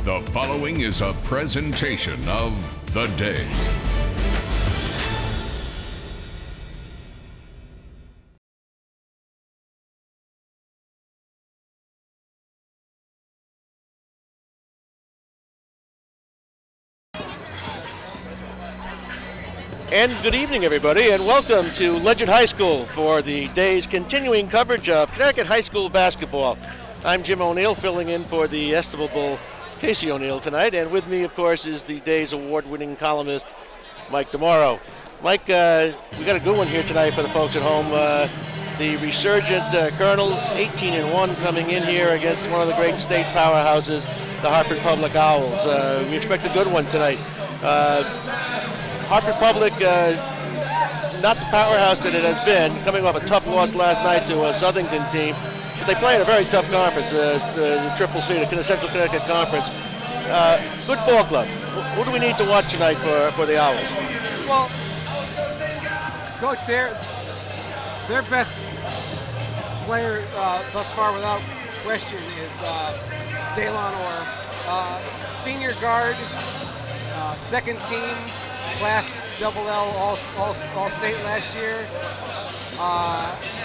The following is a presentation of The Day. And good evening, everybody, and welcome to Ledyard High School for the day's continuing coverage of Connecticut High School basketball. I'm Jim O'Neill, filling in for the estimable Casey O'Neill tonight, and with me, of course, is the day's award-winning columnist, Mike DeMauro. Mike, we got a good one here tonight for the folks at home. The resurgent Colonels, 18-1, coming in here against one of the great state powerhouses, the Hartford Public Owls. We expect a good one tonight. Hartford Public, not the powerhouse that it has been, coming off a tough loss last night to a Southington team, but they play in a very tough conference, the Triple C, the Central Connecticut Conference. Good ball club. Who do we need to watch tonight for the Owls? Well, Coach, their best player thus far, without question, is Daylon Orr. Senior guard, second team, Class Double L all state last year,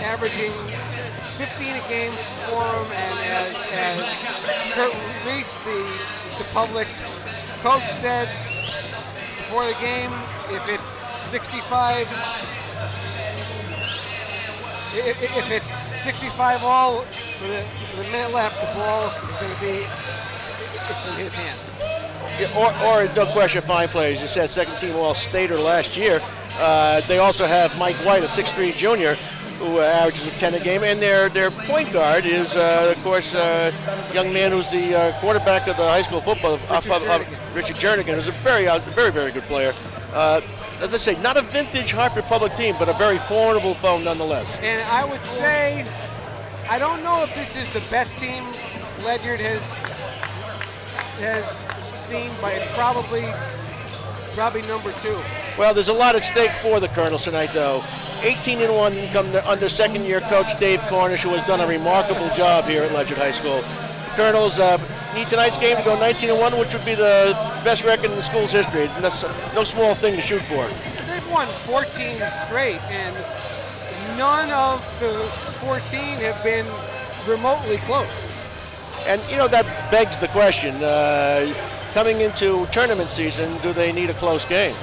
averaging 15 a game for him, and as Kurt Reese, the Public coach, said before the game, if it's 65, if it's 65 all with a minute left, the ball is going to be in his hands. Or no question, fine players. You said second team all-stater last year. They also have Mike White, a 6'3" junior, who averages a 10 a game. And their point guard is, of course, a young man who's the quarterback of the high school football, Richard Jernigan, who's a very, very good player. As I say, not a vintage Hartford Public team, but a very formidable foe nonetheless. And I would say, I don't know if this is the best team Ledyard has seen, but it's probably number two. Well, there's a lot at stake for the Colonels tonight, though. 18-1 come under second-year coach Dave Cornish, who has done a remarkable job here at Ledyard High School. The Colonels need tonight's game to go 19-1, which would be the best record in the school's history. And that's no small thing to shoot for. They've won 14 straight, and none of the 14 have been remotely close. And, you know, that begs the question, coming into tournament season, do they need a close game?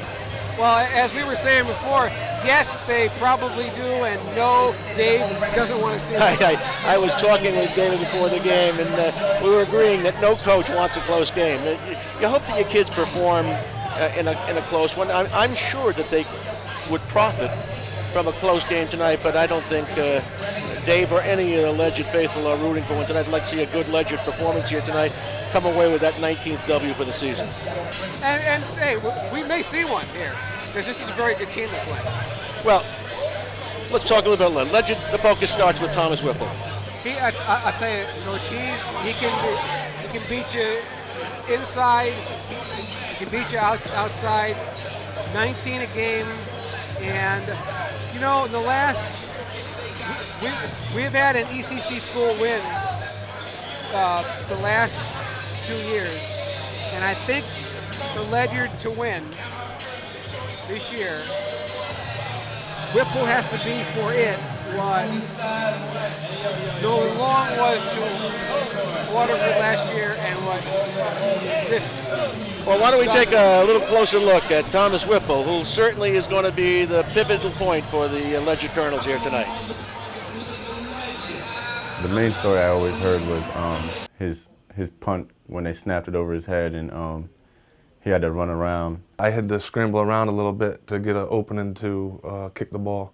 Well, as we were saying before, yes, they probably do, and no, Dave doesn't want to see it. I was talking with David before the game, and we were agreeing that no coach wants a close game. You hope that your kids perform in a close one. I'm sure that they would profit from a close game tonight, but I don't think Dave or any Ledyard faithful are rooting for one tonight. I'd like to see a good Ledyard performance here tonight, come away with that 19th W for the season. And hey, we may see one here, because this is a very good team to play. Well, let's talk a little bit about Ledyard. The focus starts with Thomas Whipple. I tell you, Coach, he can beat you inside, he can beat you outside, 19 a game, and you know, in the last, we've had an ECC school win the last 2 years, and I think for Ledyard to win this year, Whipple has to be for it what Nolan Long was to Waterford last year and what this. Well, why don't we take a little closer look at Thomas Whipple, who certainly is going to be the pivotal point for the Ledyard Colonels here tonight. The main story I always heard was his punt when they snapped it over his head, and he had to run around. I had to scramble around a little bit to get an opening to kick the ball,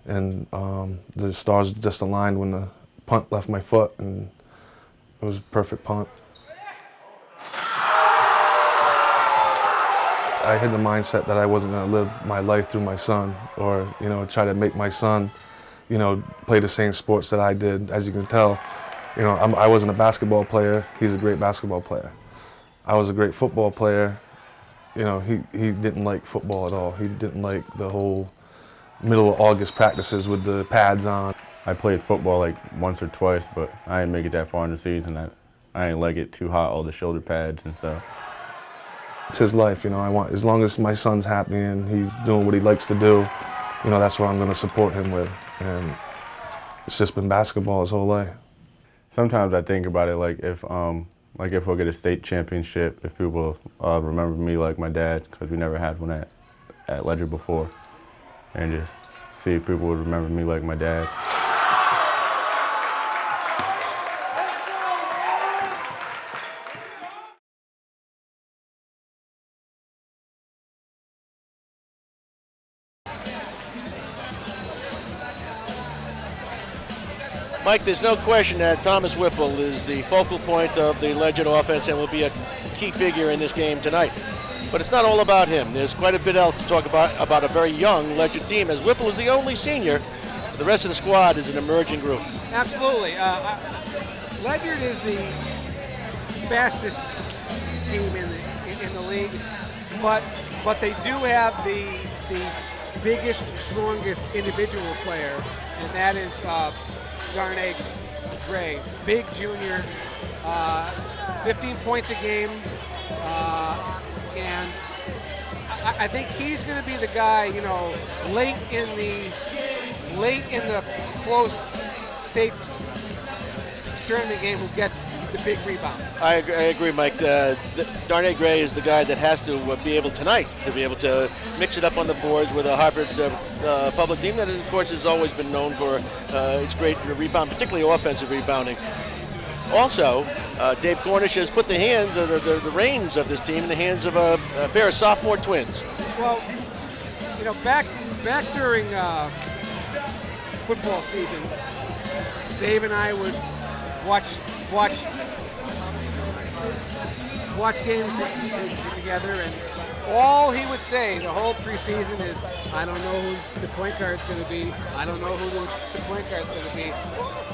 and the stars just aligned when the punt left my foot, and it was a perfect punt. I had the mindset that I wasn't going to live my life through my son, or try to make my son, play the same sports that I did. As you can tell, I wasn't a basketball player. He's a great basketball player. I was a great football player. He didn't like football at all. He didn't like the whole middle of August practices with the pads on. I played football like once or twice, but I didn't make it that far in the season. I ain't like it too hot, all the shoulder pads and stuff. It's his life, you know. I want, as long as my son's happy and he's doing what he likes to do, you know, that's what I'm going to support him with. And it's just been basketball his whole life. Sometimes I think about it like if we'll get a state championship, if people remember me like my dad, because we never had one at Ledyard before, and just see if people would remember me like my dad. Mike, there's no question that Thomas Whipple is the focal point of the Ledyard offense and will be a key figure in this game tonight. But it's not all about him. There's quite a bit else to talk about a very young Ledyard team, as Whipple is the only senior. The rest of the squad is an emerging group. Absolutely. Ledyard is the fastest team in the league, but they do have the biggest, strongest individual player, and that is Darnay Gray, big junior, 15 points a game, and I think he's going to be the guy, you know, late in the close state tournament game who gets the big rebound. I agree, Mike. Darnay Gray is the guy that has to be able tonight to be able to mix it up on the boards with a Hartford Public team that, of course, has always been known for its great rebound, particularly offensive rebounding. Also, Dave Cornish has put the reins of this team in the hands of a pair of sophomore twins. Well, you know, back during football season, Dave and I would watch games together, and all he would say the whole preseason is, "I don't know who the point guard's going to be. I don't know who the point guard's going to be."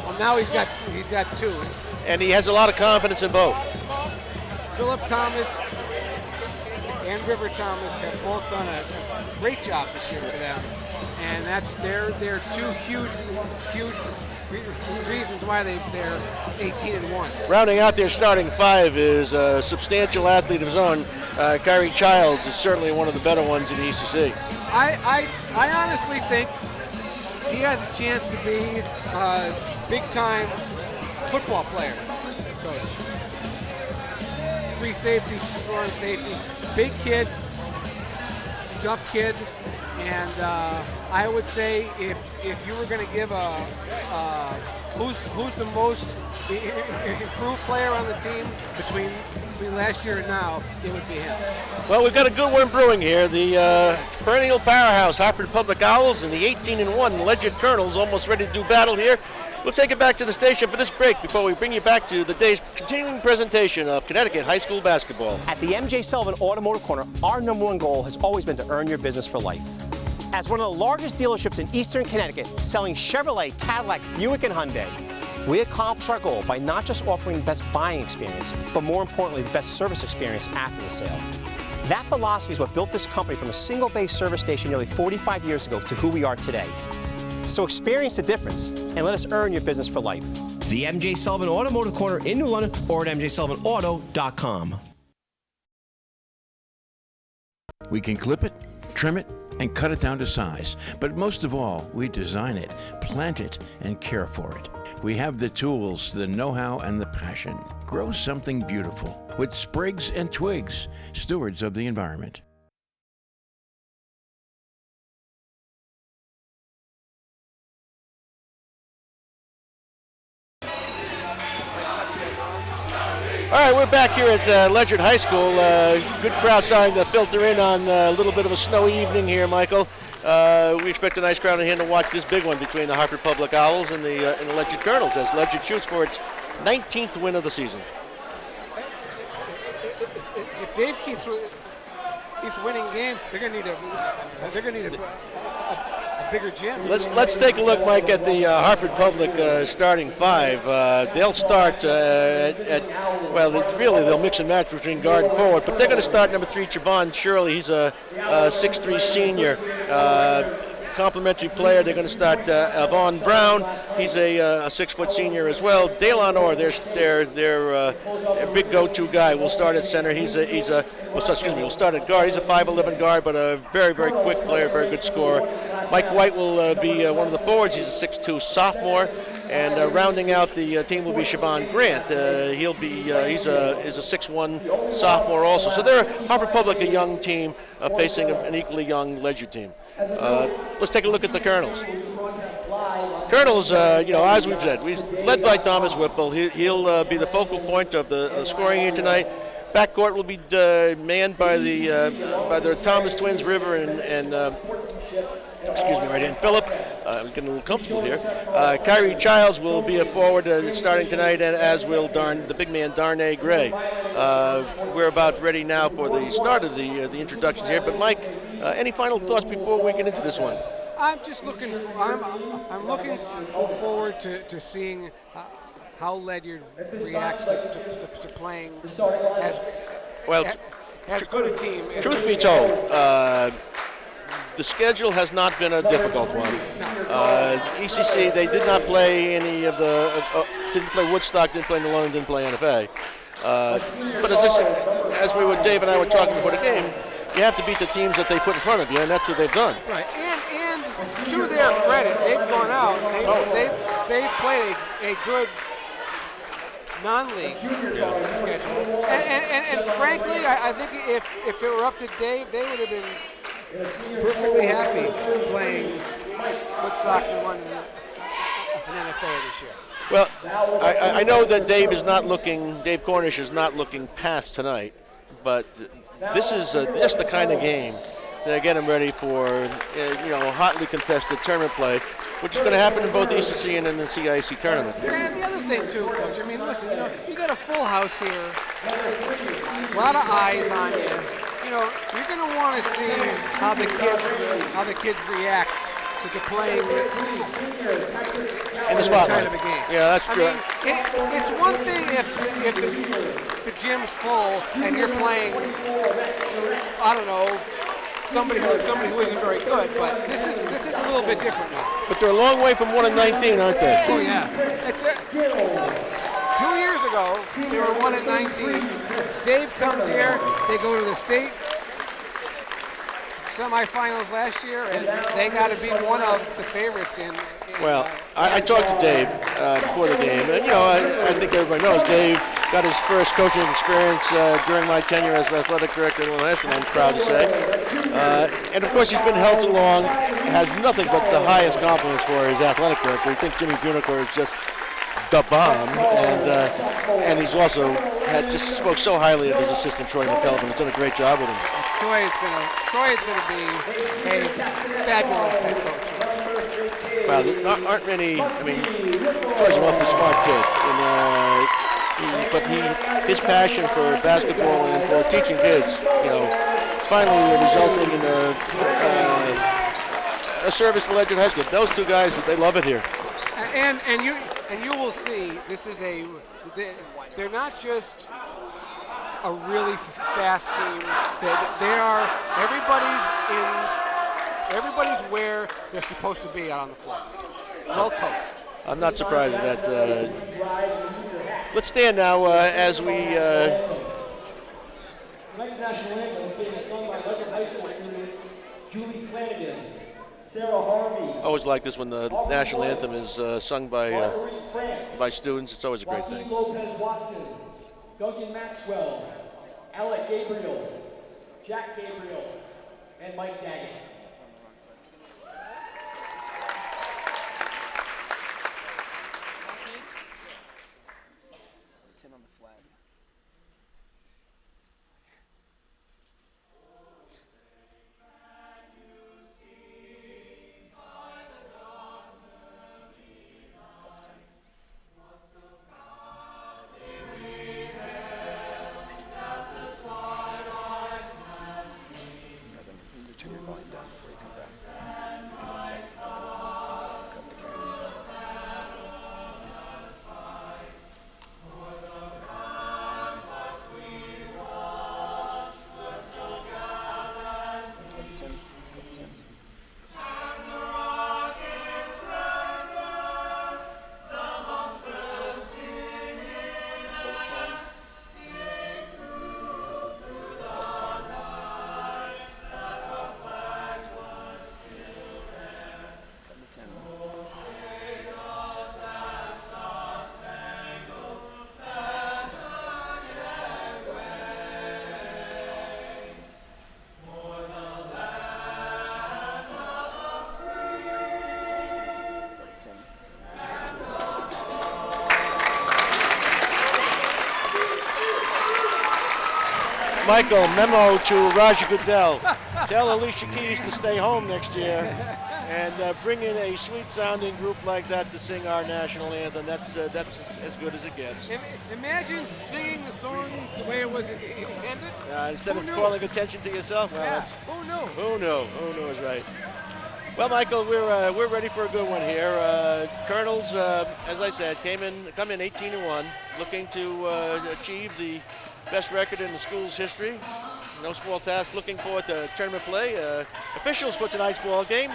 Well, now he's got two, and he has a lot of confidence in both. Philip Thomas and River Thomas have both done a great job this year for them, and they're two huge reasons why they're 18-1. Rounding out their starting five is a substantial athlete of his own. Kyrie Childs is certainly one of the better ones in the ECC. I honestly think he has a chance to be a big-time football player, coach. Free safety, strong safety, big kid, tough kid, and I would say if you were going to give who's the most improved player on the team between last year and now, it would be him. Well, we've got a good one brewing here. The perennial powerhouse Hartford Public Owls and the 18-1 Ledyard Colonels almost ready to do battle here. We'll take it back to the station for this break before we bring you back to the day's continuing presentation of Connecticut high school basketball. At the MJ Sullivan Automotive Corner, our #1 goal has always been to earn your business for life. As one of the largest dealerships in Eastern Connecticut, selling Chevrolet, Cadillac, Buick, and Hyundai, we accomplish our goal by not just offering the best buying experience, but more importantly, the best service experience after the sale. That philosophy is what built this company from a single-base service station nearly 45 years ago to who we are today. So experience the difference and let us earn your business for life. The MJ Sullivan Automotive Corner in New London or at mjsullivanauto.com. We can clip it, trim it, and cut it down to size. But most of all, we design it, plant it, and care for it. We have the tools, the know-how, and the passion. Grow something beautiful with Sprigs and Twigs, stewards of the environment. All right, we're back here at Ledyard High School. Good crowd starting to filter in on a little bit of a snowy evening here, Michael. We expect a nice crowd in here to watch this big one between the Hartford Public Owls and the Ledyard Colonels as Ledyard shoots for its 19th win of the season. If Dave keeps winning games, they're going to need a bigger gym. Let's take a look, Mike, at the Hartford Public starting five. They'll start they'll mix and match between guard and forward, but they're going to start number 3, Trevon Shirley. He's a 6'3" senior. complementary player. They're going to start Vaughn Brown. He's a 6-foot senior as well. Dalen Orr, their big go-to guy, will start at center. We'll start at guard. He's a 5'11" guard, but a very, very quick player, very good scorer. Mike White will be one of the forwards. He's a 6'2" sophomore. And rounding out the team will be Siobhan Grant. He's a 6'1" sophomore also. So they're Hartford Public, a young team facing an equally young Ledyard team. Let's take a look at the Colonels. Colonels, as we've said, led by Thomas Whipple. He'll be the focal point of the scoring here tonight. Backcourt will be manned by the Thomas twins, River and Phillip. I'm getting a little comfortable here. Kyrie Childs will be a forward starting tonight, and as will the big man Darnay Gray. We're about ready now for the start of the introductions here. But Mike, any final thoughts before we get into this one? I'm just looking. I'm looking forward to seeing how Ledyard reacts to playing as good a team. Truth be told, the schedule has not been a difficult one. ECC, they did not play any of didn't play Woodstock, didn't play New London, didn't play NFA. But as Dave and I were talking before the game, you have to beat the teams that they put in front of you, and that's what they've done. Right, and to their credit, they've gone out. They've played a good non-league schedule. And frankly, I think if it were up to Dave, they would have been perfectly happy playing Woodstock and London in NFA this year. Well, I know that Dave Cornish is not looking past tonight, but this is just the kind of game that get them ready for hotly contested tournament play, which is going to happen in both the ECC and in the CIAC tournament. And the other thing too, Coach, I mean, listen, you got a full house here, a lot of eyes on you. You're going to want to see how the kids react to playing in the spotlight. Kind of a game. Yeah, that's true. I mean, it's one thing if the gym's full and you're playing, I don't know, somebody who isn't very good, but this is a little bit different now. But they're a long way from 1-19, aren't they? Oh yeah. 2 years ago, they were 1-19. Dave comes here. They go to the state semifinals last year, and they got to be one of the favorites in well, I talked to Dave before the game, and I think everybody knows Dave got his first coaching experience during my tenure as athletic director in Illinois, I'm proud to say. And of course, he's been helped along, has nothing but the highest compliments for his athletic director. He thinks Jimmy Bunicore is just the bomb, and he's also just spoke so highly of his assistant Troy McKelvin. He's done a great job with him. Troy is going to be a fabulous head coach. Wow, there aren't many. I mean, Troy's an awfully smart kid, but his passion for basketball and for teaching kids, finally resulting in a service to Ledyard High School. Those two guys, they love it here. And you will see, this is they're not just a really fast team. They are everybody's where they're supposed to be out on the floor. Well coached. I'm not surprised at that. Let's stand now as we. Next national anthem is being sung by Ledyard High School students Julie Flanagan, Sarah Harvey. I always like this when the national anthem is sung by students. It's always a great thing. Lopez Watson, Duncan Maxwell, Alec Gabriel, Jack Gabriel, and Mike Daggett. Michael, memo to Roger Goodell. Tell Alicia Keys to stay home next year and bring in a sweet-sounding group like that to sing our national anthem. That's as good as it gets. Imagine singing the song the way it was intended. Instead of calling attention to yourself. Well, yeah. Who knew? Who knew? Who knew is right. Well, Michael, we're ready for a good one here. Colonels, as I said, come in 18-1, looking to achieve the best record in the school's history. No small task. Looking forward to tournament play. Officials for tonight's ball game.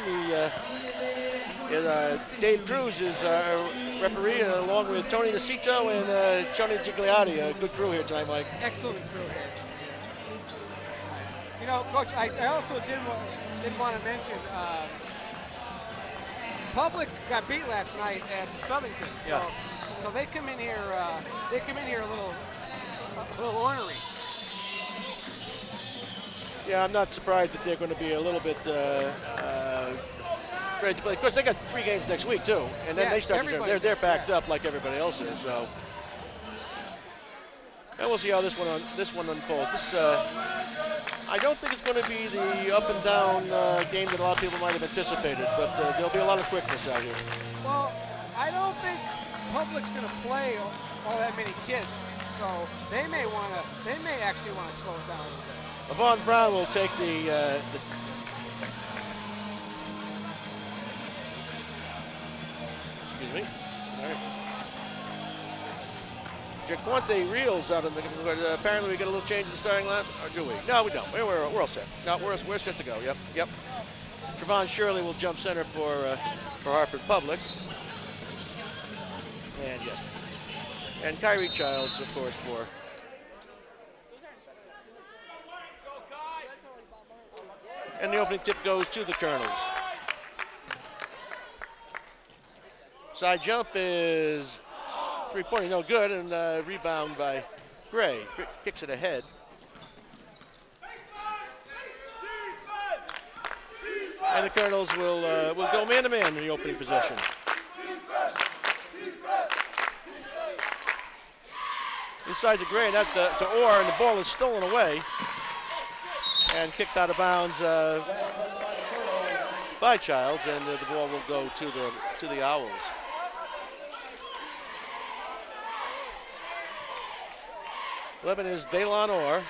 Dave Cruz is our referee, along with Tony Nacito and Tony Gigliotti. A good crew here tonight, Mike. Excellent crew here. You know, Coach, I also did want to mention. Public got beat last night at Southington, so they come in here. A little ornery. Yeah, I'm not surprised that they're going to be a little bit ready to play. Of course, they got 3 games next week too, and then they start. They're backed up like everybody else is. So, and we'll see how this one unfolds. I don't think it's going to be the up and down game that a lot of people might have anticipated, but there'll be a lot of quickness out here. Well, I don't think Public's going to play all that many kids, so they may actually want to slow it down a little bit. Levon Brown will take the excuse me. All right. Jaquante Reels out in the. Apparently, we get a little change in the starting line, or do we? No, we don't. We're all set. No, we're set to go. Yep. Trevon Shirley will jump center for Hartford Public, and yes, and Kyrie Childs, of course, for. And the opening tip goes to the Colonels. Side jump is 3-pointer, no good, and rebound by Gray. Kicks it ahead. And the Colonels will go man-to-man in the opening possession. Inside to Gray, and that to Orr, and the ball is stolen away and kicked out of bounds by Childs, and the ball will go to the Owls. Eleven is Daylon Orr.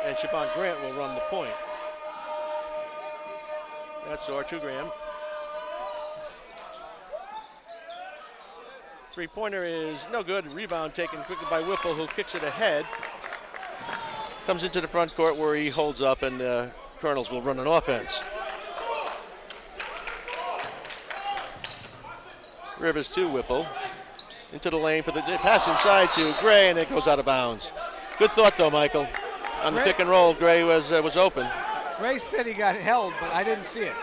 And Siobhan Grant will run the point. That's Orr to Graham. 3-pointer is no good. Rebound taken quickly by Whipple, who kicks it ahead. Comes into the front court where he holds up, and the Colonels will run an offense. Rivers to Whipple. Into the lane for the pass inside to Gray, and it goes out of bounds. Good thought, though, Michael. On the pick and roll, Gray was open. Gray said he got held, but I didn't see it.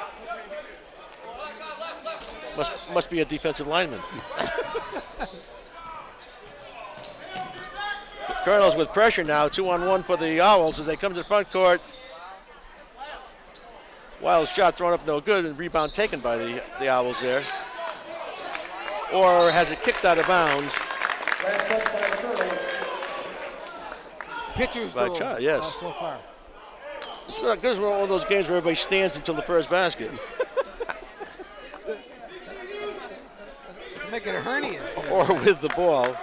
Must be a defensive lineman. The Colonels with pressure now, 2-on-1 for the Owls as they come to the front court. Wild shot thrown up, no good, and rebound taken by the Owls there. Or has it kicked out of bounds? Pitcher's by duel. Child, yes. So far. It's not good as one of those games where everybody stands until the first basket. Make it a hernia. Or with the ball.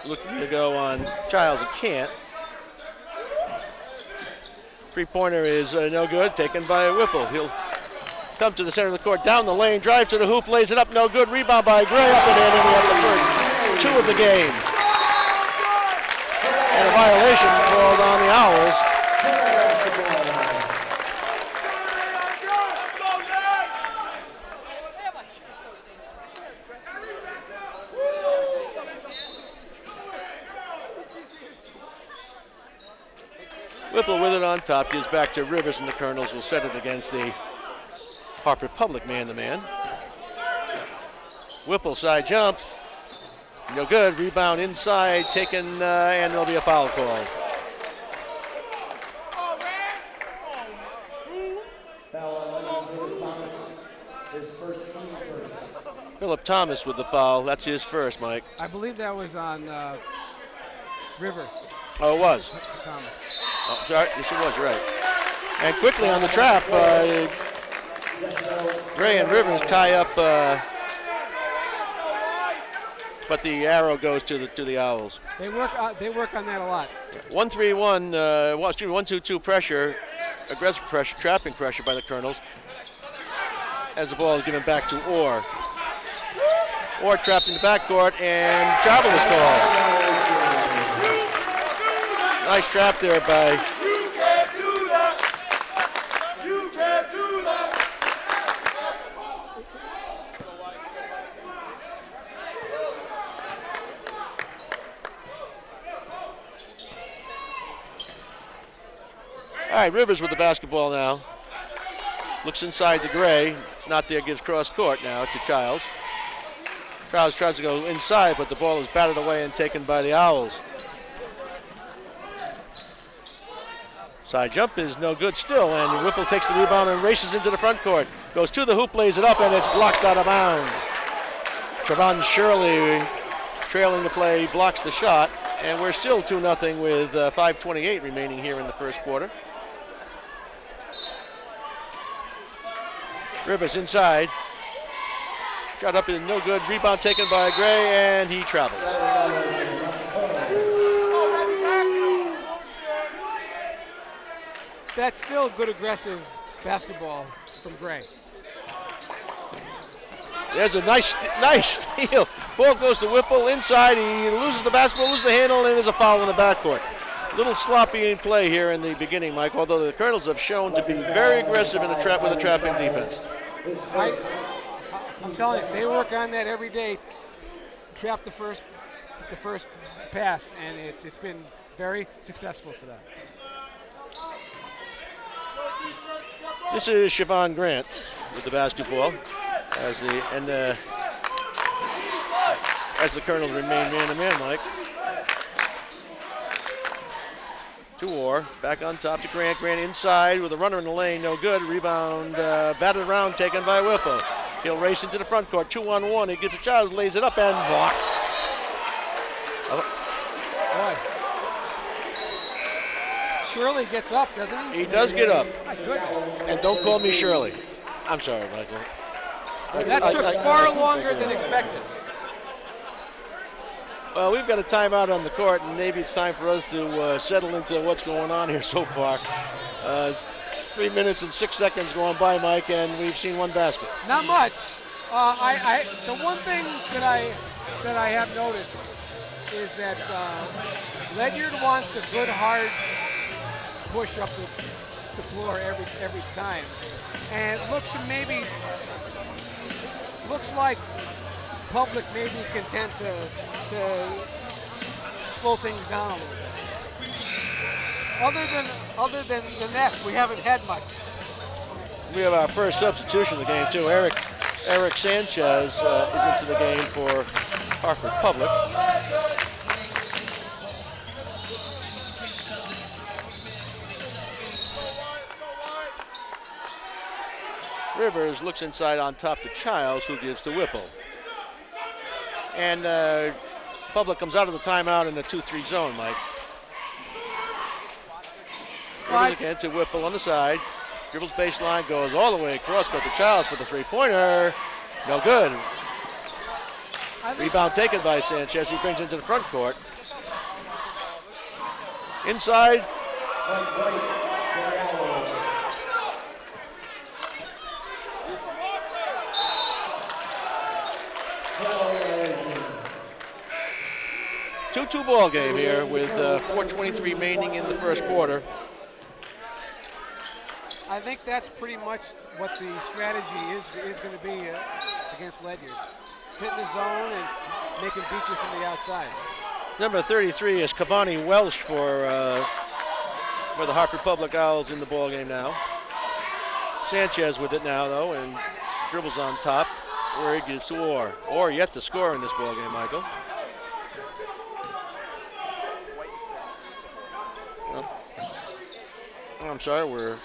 Looking to go on Childs, and can't. 3-pointer is no good, taken by Whipple. He'll come to the center of the court, down the lane, drive to the hoop, lays it up, no good. Rebound by Gray, up and in, and we have the first 2 of the game. And a violation called on the Owls. Whipple with it on top, gives back to Rivers, and the Colonels will set it against the Hartford Public man-to-man. Whipple side jump, no good. Rebound inside, taken, and there'll be a foul call. his first team first. Philip Thomas with the foul. That's his first, Mike. I believe that was on River. Oh, it was. Thomas. Oh, sorry. Yes, it was. You're right. And quickly on the trap, Gray and Rivers tie up, but the arrow goes to the Owls. They work on that a lot. 1-3-1. 1-2-2 pressure, aggressive pressure, trapping pressure by the Colonels. As the ball is given back to Orr. Orr trapped in the backcourt, and travel is called. Nice trap there by. You can't do that. You can't do that. All right, Rivers with the basketball now. Looks inside to Gray. Not there, gives cross court now to Childs. Childs tries to go inside, but the ball is batted away and taken by the Owls. Side jump is no good still, and Whipple takes the rebound and races into the front court. Goes to the hoop, lays it up, and it's blocked out of bounds. Trevon Shirley, trailing the play, blocks the shot, and we're still 2-0 with 5:28 remaining here in the first quarter. Rivers inside. Shot up is no good. Rebound taken by Gray, and he travels. That's still good aggressive basketball from Gray. There's a nice steal. Ball goes to Whipple inside. He loses the basketball, loses the handle, and there's a foul in the backcourt. Little sloppy in play here in the beginning, Mike, although the Colonels have shown to be very aggressive in the trap with a trapping defense. I'm telling you, they work on that every day. Trap the first pass, and it's been very successful for them. This is Siobhan Grant with the basketball as the Colonels remain man-to-man, Mike. To Orr, back on top to Grant. Grant inside with a runner in the lane, no good. Rebound, batted around, taken by Whipple. He'll race into the front court, 2-on-1. He gives it to Childs, lays it up, and blocked. Boy. Shirley gets up, doesn't he? He does get up. My goodness. And don't call me Shirley. I'm sorry, Michael. That took far longer than expected. Well, we've got a timeout on the court, and maybe it's time for us to settle into what's going on here so far. 3 minutes and 6 seconds going by, Mike, and we've seen one basket. Not much. The one thing that I have noticed is that Ledyard wants a good hard push up the floor every time, and it looks like Public may be content to slow things down a little bit. Other than that, we haven't had much. We have our first substitution of the game too. Eric Sanchez is into the game for Hartford Public. Rivers looks inside on top to Childs, who gives to Whipple. And Public comes out of the timeout in the 2-3 zone, Mike. Rivers again to Whipple on the side. Dribbles baseline, goes all the way across, court to Childs for the three-pointer. No good. Rebound taken by Sanchez. He brings it into the front court. Inside. Two ball game here with 4:23 remaining in the first quarter. I think that's pretty much what the strategy is going to be against Ledyard. Sit in the zone and make him beat you from the outside. Number 33 is Cavani Welsh for the Hartford Public Owls in the ball game now. Sanchez with it now though, and dribbles on top where he gives to Orr. Orr yet to score in this ball game, Michael. I'm sorry, we're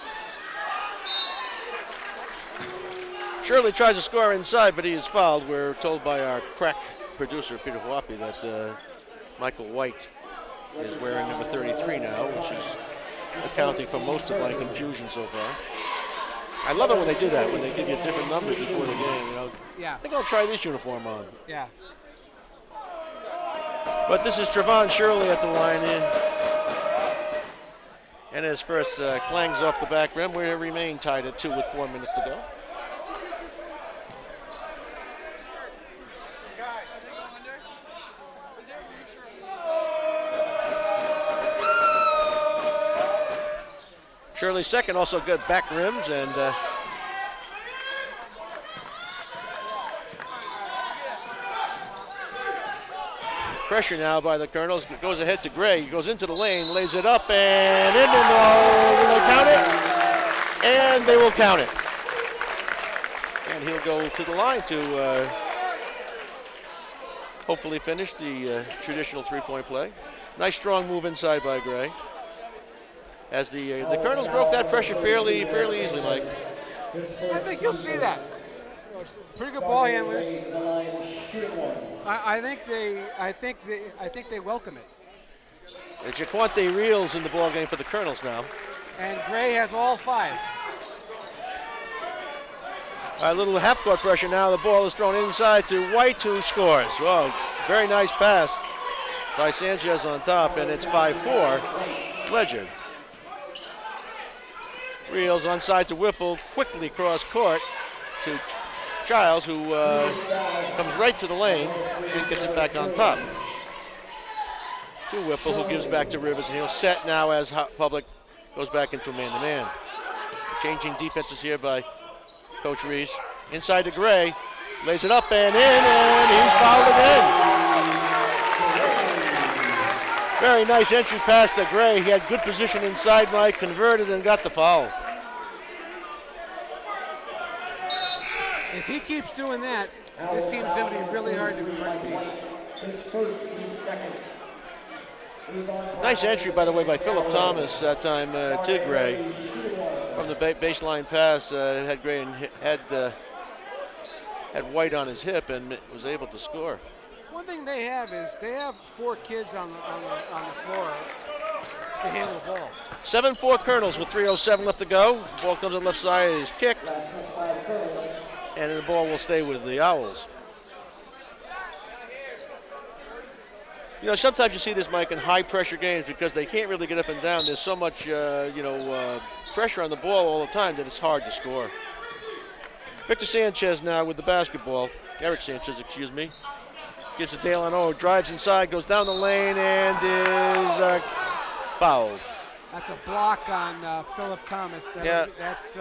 Shirley tries to score inside, but he is fouled. We're told by our crack producer, Peter Huapi, that Michael White is wearing number 33 now, which is accounting for most of my confusion so far. I love it when they do that, when they give you different numbers before the game. You know? Yeah. I think I'll try this uniform on. Yeah. But this is Trevon Shirley at the line in. And his first clangs off the back rim. We remain tied at 2 with 4 minutes to go. Shirley's second, also good back rims, and pressure now by the Colonels. Goes ahead to Gray. He goes into the lane, lays it up, and in, and will they count it? And they will count it. And he'll go to the line to hopefully finish the traditional three-point play. Nice strong move inside by Gray. As the Colonels broke that pressure fairly easily, Mike. I think you'll see that. Pretty good ball handlers. I think they welcome it. Jaquante Reels in the ball game for the Colonels now. And Gray has all 5. A little half-court pressure now. The ball is thrown inside to White, who scores. Whoa, very nice pass by Sanchez on top, and it's 5-4. Ledyard. Reels onside to Whipple, quickly cross court to Childs, who comes right to the lane and gets it back on top. To Whipple, who gives back to Rivers, and he'll set now as Public goes back into man-to-man. Changing defenses here by Coach Reese. Inside to Gray, lays it up and in, and he's fouled again. Very nice entry pass to Gray. He had good position inside, Mike, converted and got the foul. If he keeps doing that, this team's going to be really hard to beat. Nice entry, by the way, by Philip Thomas that time to Gray. From the baseline pass, had Gray and had White on his hip and was able to score. One thing they have is they have 4 kids on the floor to handle the ball. 7-4 Colonels with 3:07 left to go. Ball comes on the left side, is kicked, and the ball will stay with the Owls. You know, sometimes you see this, Mike, in high-pressure games because they can't really get up and down. There's so much, pressure on the ball all the time that it's hard to score. Victor Sanchez now with the basketball. Eric Sanchez, excuse me. Gives it to Dalen O, drives inside, goes down the lane, and is fouled. That's a block on Philip Thomas. That's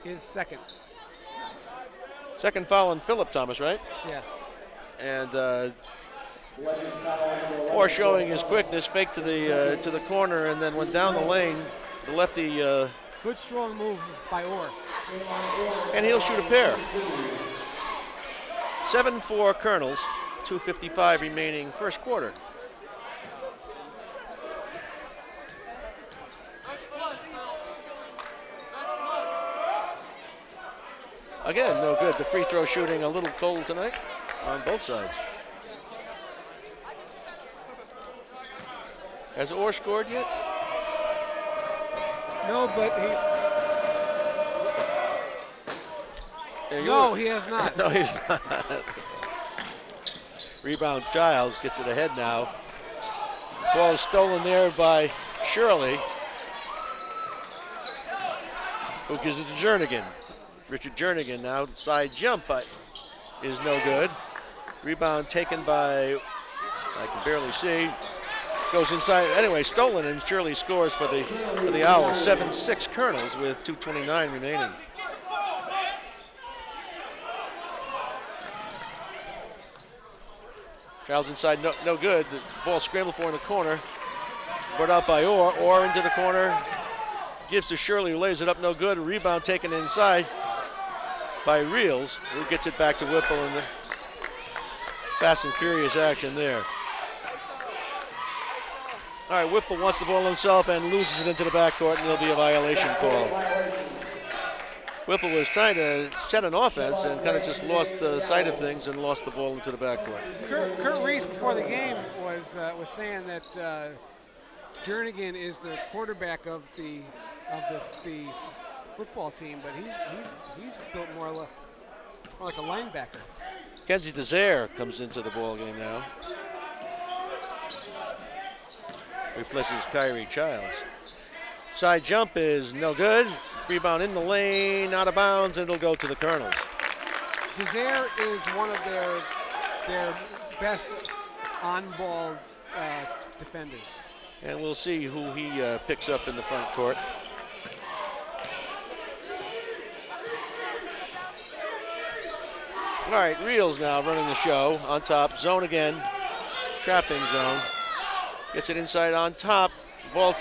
his second. Second foul on Philip Thomas, right? Yes. And Orr showing his quickness, fake to the corner, and then went down the lane. The lefty. Good strong move by Orr. And he'll shoot a pair. 7-4 Colonels, 2:55 remaining first quarter. Again, no good. The free throw shooting a little cold tonight on both sides. Has Orr scored yet? No, but No, he has not. No, he's not. Rebound Childs gets it ahead now. Ball is stolen there by Shirley, who gives it to Jernigan. Richard Jernigan now, side jump is no good. Rebound taken by, I can barely see, goes inside. Anyway, stolen, and Shirley scores for the Owls. 7-6 Colonels with 2:29 remaining. Childs inside, no good. The ball scrambled for in the corner. Brought out by Orr. Orr into the corner. Gives to Shirley, who lays it up, no good. A rebound taken inside by Reels, who gets it back to Whipple in the fast and furious action there. All right, Whipple wants the ball himself and loses it into the backcourt, and there'll be a violation call. Whipple was trying to set an offense and kind of just lost sight of things and lost the ball into the backcourt. Kurt Reese before the game was saying that Jernigan is the quarterback of the football team, but he's built more like a linebacker. Kenzie Desire comes into the ball game now. Replaces Kyrie Childs. Side jump is no good. Rebound in the lane, out of bounds, and it'll go to the Colonels. Desire is one of their best on-ball defenders. And we'll see who he picks up in the front court. All right, Reels now running the show on top. Zone again, trapping zone. Gets it inside on top. Ball,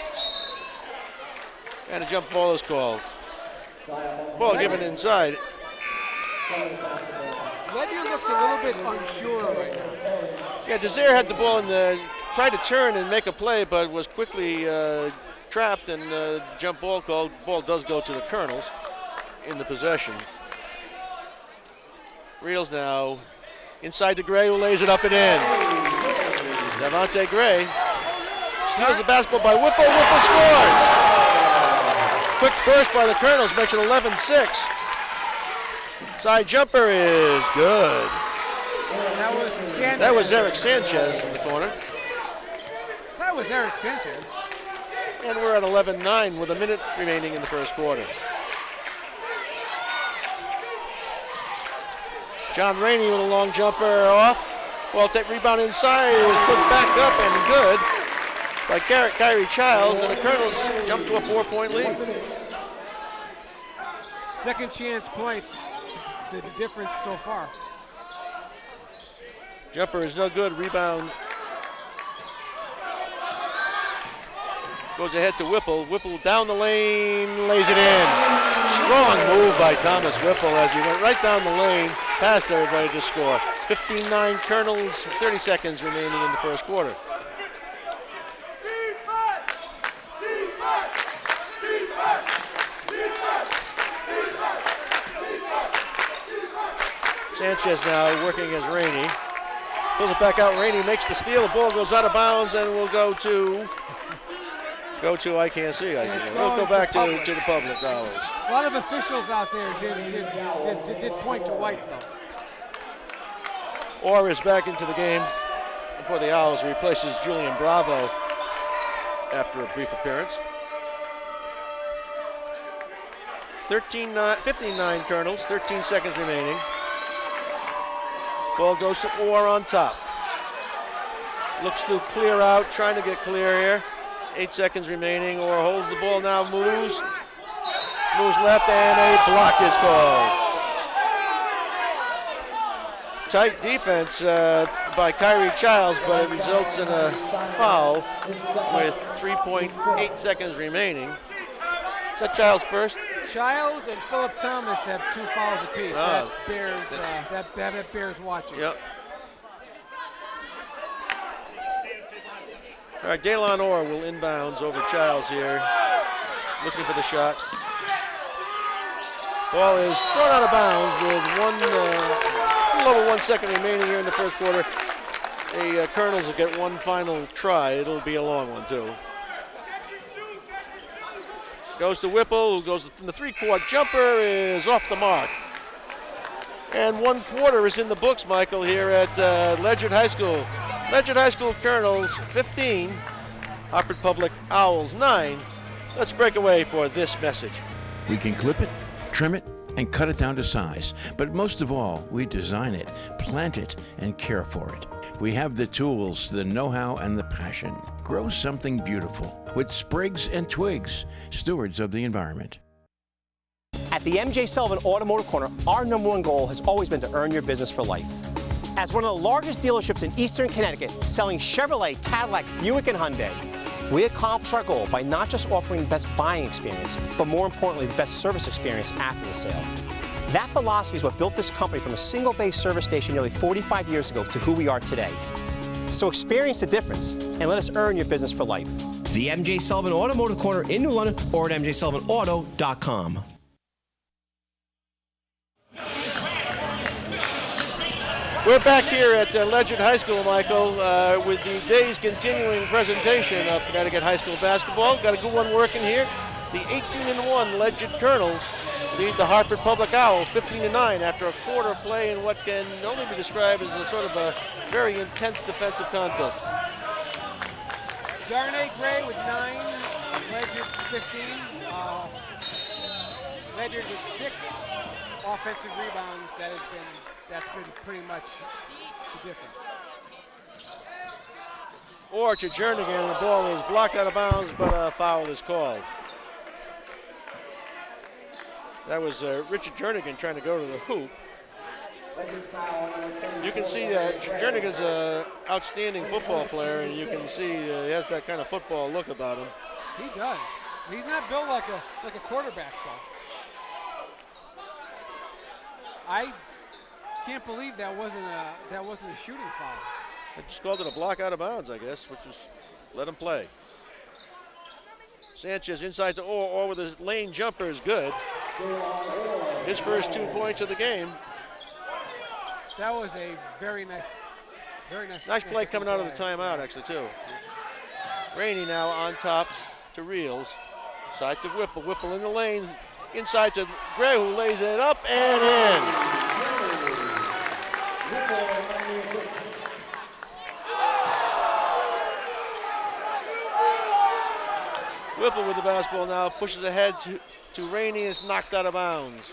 and a jump ball is called. Ball given inside. Ledyard looks a little bit unsure right now. Yeah, Desire had the ball and tried to turn and make a play, but was quickly trapped and jump ball called. Ball does go to the Colonels in the possession. Reels now inside to Gray, who lays it up and in. Devontae Gray steals the basketball by Whipple. Whipple scores! Quick burst by the Colonels makes it 11-6. Side jumper is good. That was Eric Sanchez in the corner. That was Eric Sanchez. And we're at 11-9 with a minute remaining in the first quarter. John Rainey with a long jumper off. Ball take rebound inside is put back up and good by Kyrie Childs, and the Colonels jump to a 4-point lead. Second chance points, the difference so far. Jumper is no good, rebound. Goes ahead to Whipple. Whipple down the lane, lays it in. Strong move by Thomas Whipple as he went right down the lane, past everybody to score. 15-9 Colonels, 30 seconds remaining in the first quarter. Sanchez now working as Rainey. Pulls it back out. Rainey makes the steal. The ball goes out of bounds and will go to I can't see. We'll go back to the public Owls. A lot of officials out there did point to White though. Orr is back into the game for the Owls. Replaces Julian Bravo after a brief appearance. 15-9 Colonels, 13 seconds remaining. Ball goes to Orr on top. Looks to clear out, trying to get clear here. 8 seconds remaining. Orr holds the ball now, moves left, and a block is called. Tight defense by Kyrie Childs, but it results in a foul with 3.8 seconds remaining. Is that Childs first? Childs and Philip Thomas have 2 fouls apiece. Oh. That bears watching. Yep. All right, Gaylon Orr will inbounds over Childs here, looking for the shot. Ball is thrown out of bounds with a little over 1 second remaining here in the first quarter. The Colonels will get one final try. It'll be a long one too. Goes to Whipple, who goes from the 3-quart jumper, is off the mark. And 1 quarter is in the books, Michael, here at Ledyard High School. Ledyard High School Colonels 15, Hartford Public Owls 9. Let's break away for this message. We can clip it, trim it, and cut it down to size. But most of all, we design it, plant it, and care for it. We have the tools, the know-how, and the passion. Grow something beautiful with sprigs and twigs, stewards of the environment. At the MJ Sullivan Automotive Corner, our #1 goal has always been to earn your business for life. As one of the largest dealerships in Eastern Connecticut, selling Chevrolet, Cadillac, Buick, and Hyundai, we accomplish our goal by not just offering the best buying experience, but more importantly, the best service experience after the sale. That philosophy is what built this company from a single-base service station nearly 45 years ago to who we are today. So experience the difference and let us earn your business for life. The MJ Sullivan Automotive Corner in New London or at mjsullivanauto.com. We're back here at Ledyard High School, Michael, with the day's continuing presentation of Connecticut high school basketball. Got a good one working here. The 18-1 Ledyard Colonels lead the Hartford Public Owls 15-9 after a quarter play in what can only be described as a sort of a very intense defensive contest. Darnay Gray with 9, Ledyard 15. Ledyard with 6 offensive rebounds. That's been pretty much the difference. Or to Jernigan, the ball is blocked out of bounds, but a foul is called. That was Richard Jernigan trying to go to the hoop. You can see Jernigan's an outstanding football player, and you can see he has that kind of football look about him. He does. He's not built like a quarterback, though. I can't believe that wasn't a shooting foul. I just called it a block out of bounds, I guess, which is let him play. Sanchez inside to Orr with a lane jumper is good. His first 2 points of the game. That was a very nice play coming out of the timeout, actually, too. Rainey now on top to Reels. Side to Whipple. Whipple in the lane. Inside to Gray, who lays it up and in. Whipple with the basketball now, pushes ahead to Rainey, is knocked out of bounds.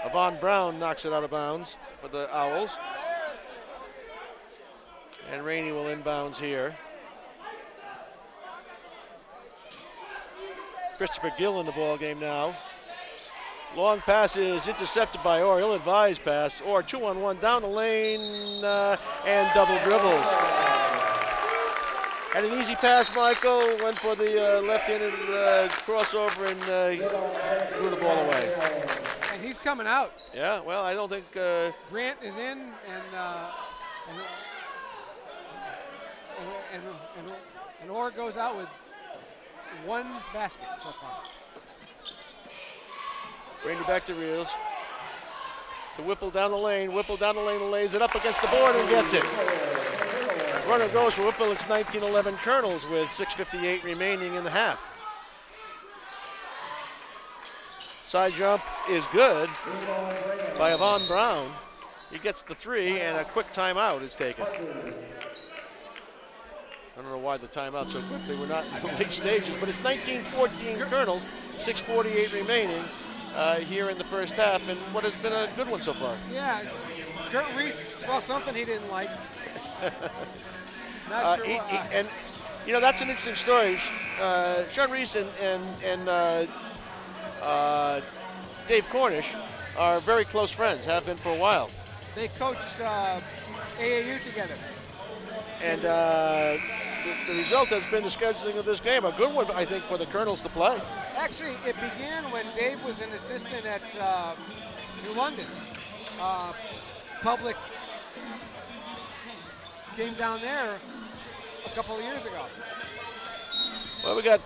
Avon Brown knocks it out of bounds for the Owls. And Rainey will inbounds here. Christopher Gill in the ball game now. Long pass is intercepted by Orr. Ill-advised pass. Orr 2-on-1 down the lane and double dribbles. And an easy pass, Michael. Went for the left-handed crossover and threw the ball away. And he's coming out. Yeah, well, I don't think... Grant is in and Orr goes out with 1 basket so far. Rainey back to Reels. To Whipple down the lane. Whipple down the lane, lays it up against the board and gets it. Runner goes for Whipple. It's 19-11 Colonels with 6:58 remaining in the half. Side jump is good by Avon Brown. He gets the 3 and a quick timeout is taken. I don't know why the timeout so quickly. We're not in the late stages, but it's 19-14 Colonels, 6:48 remaining here in the first half, and what has been a good one so far. Yeah, Kurt Reese saw something he didn't like. Not sure and you know, that's an interesting story. Sean Reese and Dave Cornish are very close friends, have been for a while. They coached AAU together. And the result has been the scheduling of this game. A good one, I think, for the Colonels to play. Actually, it began when Dave was an assistant at New London. Public came down there a couple of years ago. Well, we got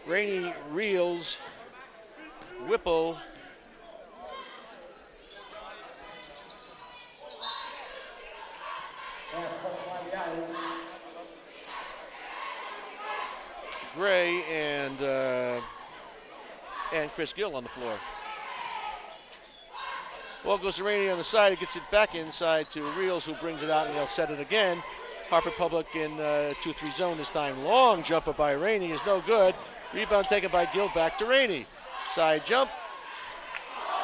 Rainey, Reels, Whipple, Gray and Chris Gill on the floor. Ball goes to Rainey on the side. He gets it back inside to Reels, who brings it out, and they'll set it again. Hartford Public in 2-3 zone this time. Long jumper by Rainey is no good. Rebound taken by Gill, back to Rainey. Side jump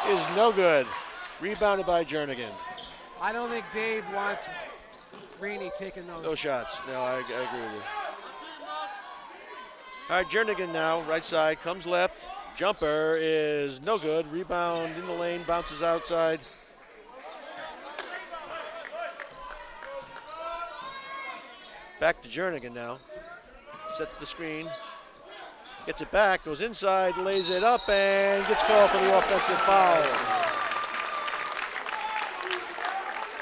is no good. Rebounded by Jernigan. I don't think Dave wants Rainey taking those shots. No, I agree with you. All right, Jernigan now, right side, comes left. Jumper is no good. Rebound in the lane, bounces outside. Back to Jernigan now. Sets the screen. Gets it back, goes inside, lays it up, and gets called for the offensive foul.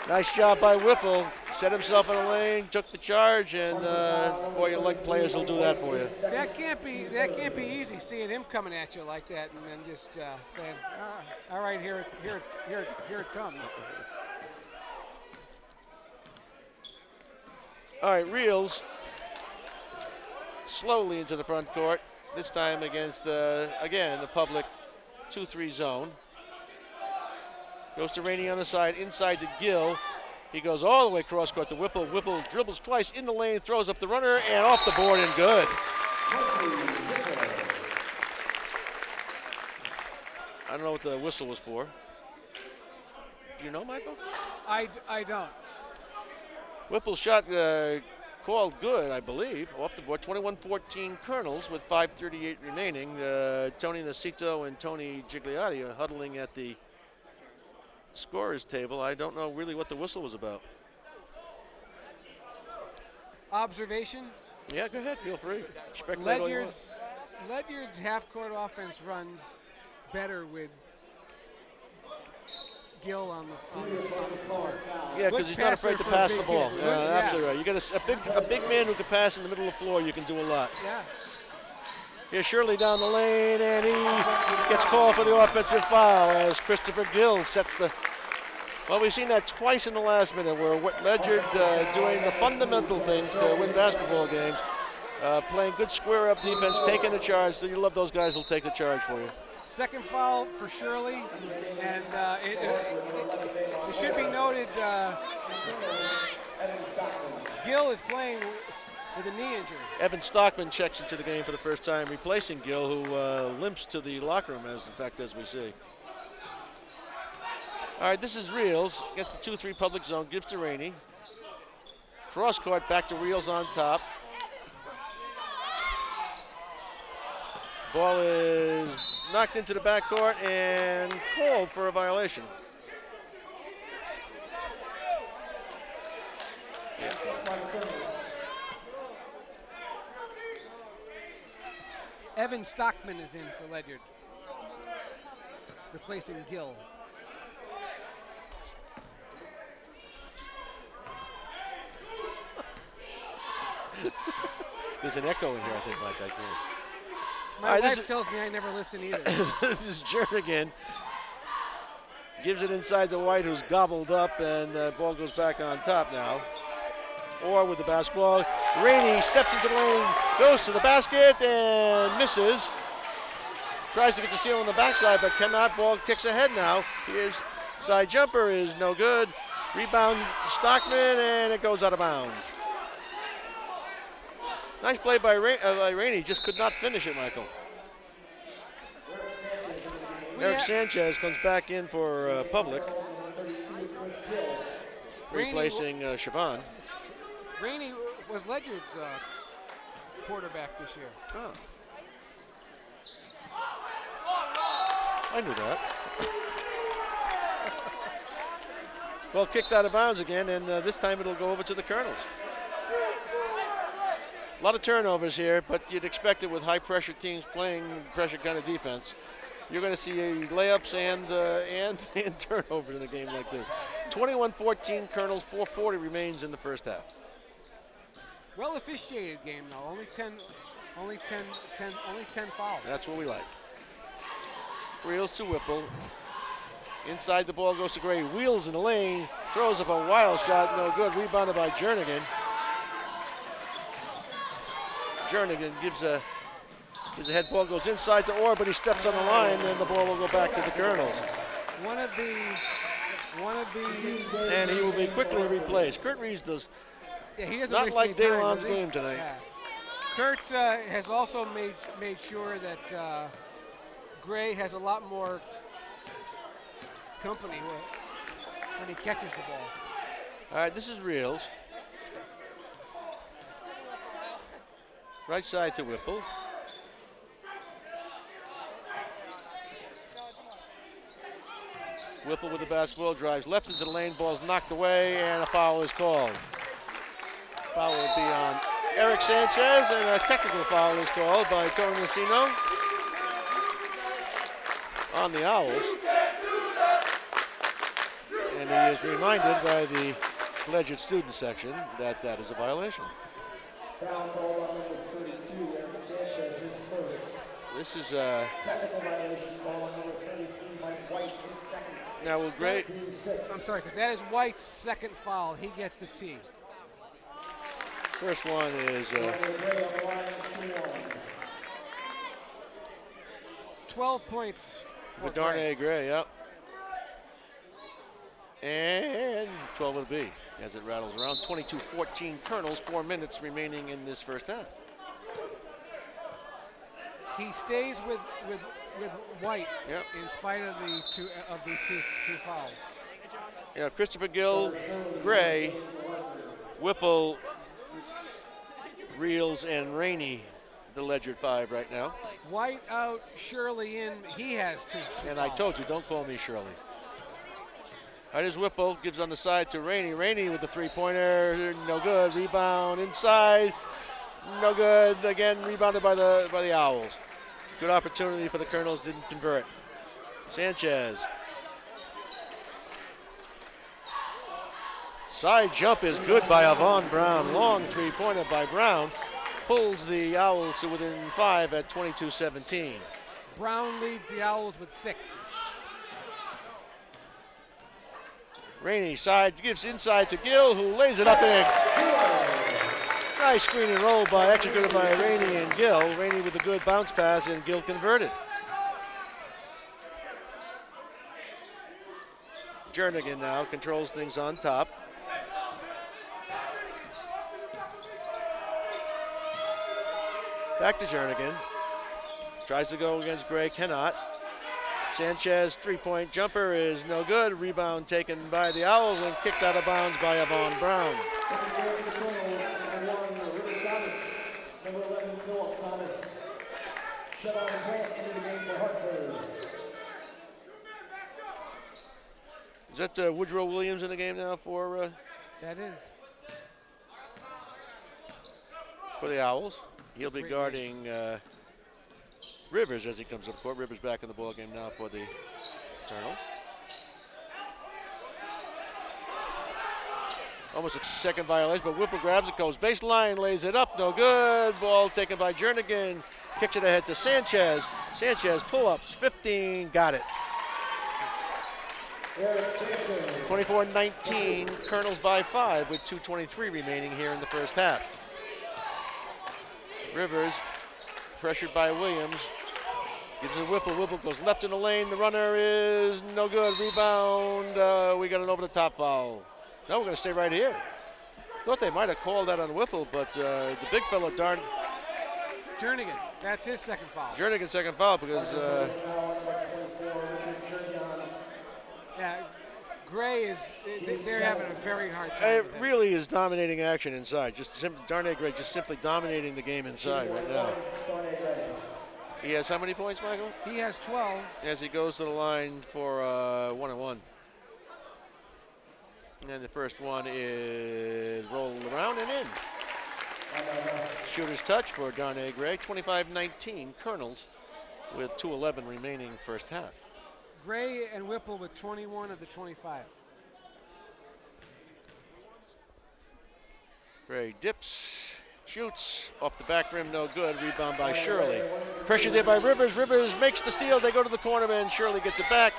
Nice job by Whipple, set himself in the lane, took the charge, and boy, you like players who'll do that for you. That can't be easy, seeing him coming at you like that, and then just saying, "All right, here it comes." All right, Reels slowly into the front court. This time against again the public 2-3 zone. Goes to Rainey on the side, inside to Gill. He goes all the way cross court to Whipple. Whipple dribbles twice in the lane, throws up the runner, and off the board and good. I don't know what the whistle was for. Do you know, Michael? I don't. Whipple's shot called good, I believe. Off the board, 21-14 Colonels with 5:38 remaining. Tony Nacito and Tony Gigliotti are huddling at the scorer's table. I don't know really what the whistle was about. Observation? Yeah, go ahead. Feel free. Speculate all you want. Ledyard's half-court offense runs better with Gill on the floor. Yeah, because he's not afraid to pass the ball. Absolutely right. You got a big man who can pass in the middle of the floor. You can do a lot. Yeah. Here's Shirley down the lane, and he gets called for the offensive foul as Christopher Gill sets the. Well, we've seen that twice in the last minute, where Ledyard doing the fundamental thing to win basketball games, playing good square-up defense, taking the charge. So you love those guys who'll take the charge for you. Second foul for Shirley, and it should be noted Gill is playing with a knee injury. Evan Stockman checks into the game for the first time, replacing Gill, who limps to the locker room, as we see. All right, this is Reels against the 2-3 public zone, gives to Rainey. Cross court, back to Reels on top. Ball is knocked into the backcourt and called for a violation. Yeah. Evan Stockman is in for Ledyard, replacing Gill. There's an echo in here, I think, Mike. I can. My wife tells me I never listen either. This is Jernigan. Gives it inside to White, who's gobbled up, and the ball goes back on top now. Or with the basketball, Rainey steps into the lane, goes to the basket, and misses. Tries to get the steal on the backside, but cannot. Ball kicks ahead now. Here's side jumper is no good. Rebound Stockman, and it goes out of bounds. Nice play by Rainey, just could not finish it, Michael. Eric Sanchez comes back in for Public, replacing Siobhan. Rainey was Ledyard's quarterback this year. Oh. I knew that. Well, kicked out of bounds again, and this time it'll go over to the Colonels. A lot of turnovers here, but you'd expect it with high-pressure teams playing pressure kind of defense. You're going to see layups and turnovers in a game like this. 21-14 Colonels, 4:40 remains in the first half. Well officiated game though. Only 10 fouls. That's what we like. Reels to Whipple. Inside the ball goes to Gray. Wheels in the lane. Throws up a wild shot. No good. Rebounded by Jernigan. Jernigan gives a head ball, goes inside to Orr, but he steps on the line, and the ball will go back to the Colonels. One of the and he will be quickly replaced. Kurt Reeves does he doesn't not like any time, Daylon's game tonight. Yeah. Kurt has also made sure that Gray has a lot more company when he catches the ball. All right, this is Reels. Right side to Whipple. Whipple with the basketball, drives left into the lane, ball's knocked away, and a foul is called. Foul will be on Eric Sanchez, and a technical foul is called by Tony Nacino on the Owls. And he is reminded by the Ledyard student section that that is a violation. Foul called on number 32, Eric Sanchez, his first. This is Technical violation called on number 33, Mike White, his second. now will Gray. I'm sorry, because that is White's second foul. He gets the tee. First one is 12 points for with Darnay Gray. Gray, yep. And 12 will be as it rattles around. 22-14 Colonels, 4 minutes remaining in this first half. He stays with White Yep. in spite of the two fouls. Yeah, Christopher Gill, Gray, Whipple, Reels, and Rainey, the Ledyard 5 right now. White out, Shirley in. He has two. And I told you, don't call me Shirley. All right, here's Whipple, gives on the side to Rainey. Rainey with the three-pointer, no good. Rebound inside, no good. Again, rebounded by the Owls. Good opportunity for the Colonels, didn't convert. Sanchez. Side jump is good by Avon Brown. Long three-pointer by Brown. Pulls the Owls to within 5 at 22-17. Brown leads the Owls with 6. Rainey side gives inside to Gill, who lays it up in. Nice screen and roll by executed by Rainey and Gill. Rainey with a good bounce pass and Gill converted. Jernigan now controls things on top. Back to Jernigan. Tries to go against Gray, cannot. Sanchez three-point jumper is no good. Rebound taken by the Owls and kicked out of bounds by Avon Brown. Number 11, Philip Thomas. Shut on Grant into the game for Hartford. Is that Woodrow Williams in the game now for That is. the Owls? He'll be guarding Rivers as he comes up court. Rivers back in the ball game now for the Colonels. Almost a second violation, but Whipple grabs it, goes baseline, lays it up, no good. Ball taken by Jernigan. Kicks it ahead to Sanchez. Sanchez pull-ups, 15, got it. 24-19, Colonels by 5 with 2:23 remaining here in the first half. Rivers, pressured by Williams, gives it Whipple. Whipple goes left in the lane. The runner is no good. Rebound. We got an over-the-top foul. No, we're going to stay right here. Thought they might have called that on Whipple, but the big fella, Jernigan, that's his second foul. Jernigan's second foul because Yeah, Gray is, they're having a very hard time it with him. really is dominating action inside. Darnay Gray just simply dominating the game inside right now. He has how many points, Michael? He has 12. As he goes to the line for 1-on-1. And the first one is rolled around and in. Shooter's touch for Darnay Gray. 25-19 Colonels with 2:11 remaining first half. Gray and Whipple with 21 of the 25. Gray dips, shoots off the back rim, no good. Rebound by Shirley. Pressure there by Rivers. Rivers makes the steal. They go to the corner man. Shirley gets it back.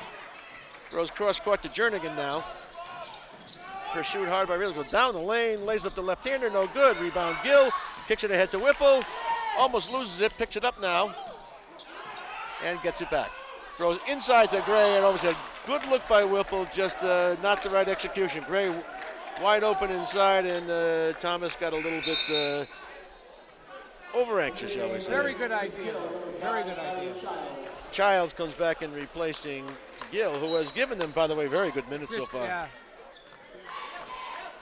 Throws cross court to Jernigan now. Pursued hard by Rivers. Goes down the lane, lays up the left-hander, no good. Rebound Gill. Kicks it ahead to Whipple. Almost loses it. Picks it up now. And gets it back. Throws inside to Gray, and almost a good look by Whipple, just not the right execution. Gray wide open inside, and Thomas got a little bit over-anxious, shall we say. Very good idea. Very good idea. Childs comes back in replacing Gill, who has given them, by the way, very good minutes so far. Yeah.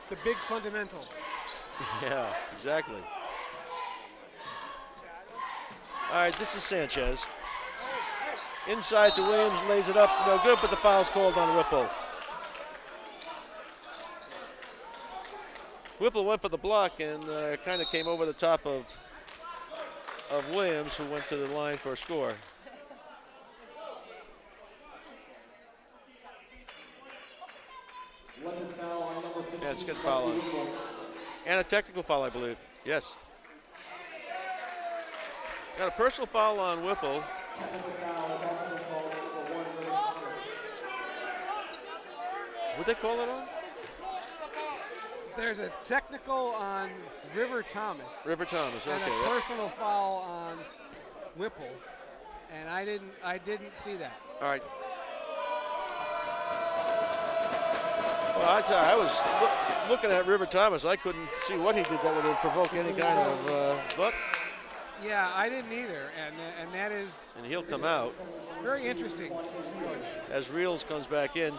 The big fundamental. Yeah, exactly. All right, this is Sanchez. Inside to Williams, lays it up, no good, but the foul's called on Whipple. Whipple went for the block and kind of came over the top of Williams, who went to the line for a score. Foul on number 15, Yeah, it's a good foul on. And a technical foul, I believe. Yes. Got a personal foul on Whipple. What'd they call it on? There's a technical on River Thomas. River Thomas, okay. And a personal foul on Whipple. And I didn't see that. All right. Well, I tell you, I was looking at River Thomas. I couldn't see what he did that would have provoked any kind of buck. Yeah, I didn't either, and that is. And he'll come out. Very interesting. As Reels comes back in,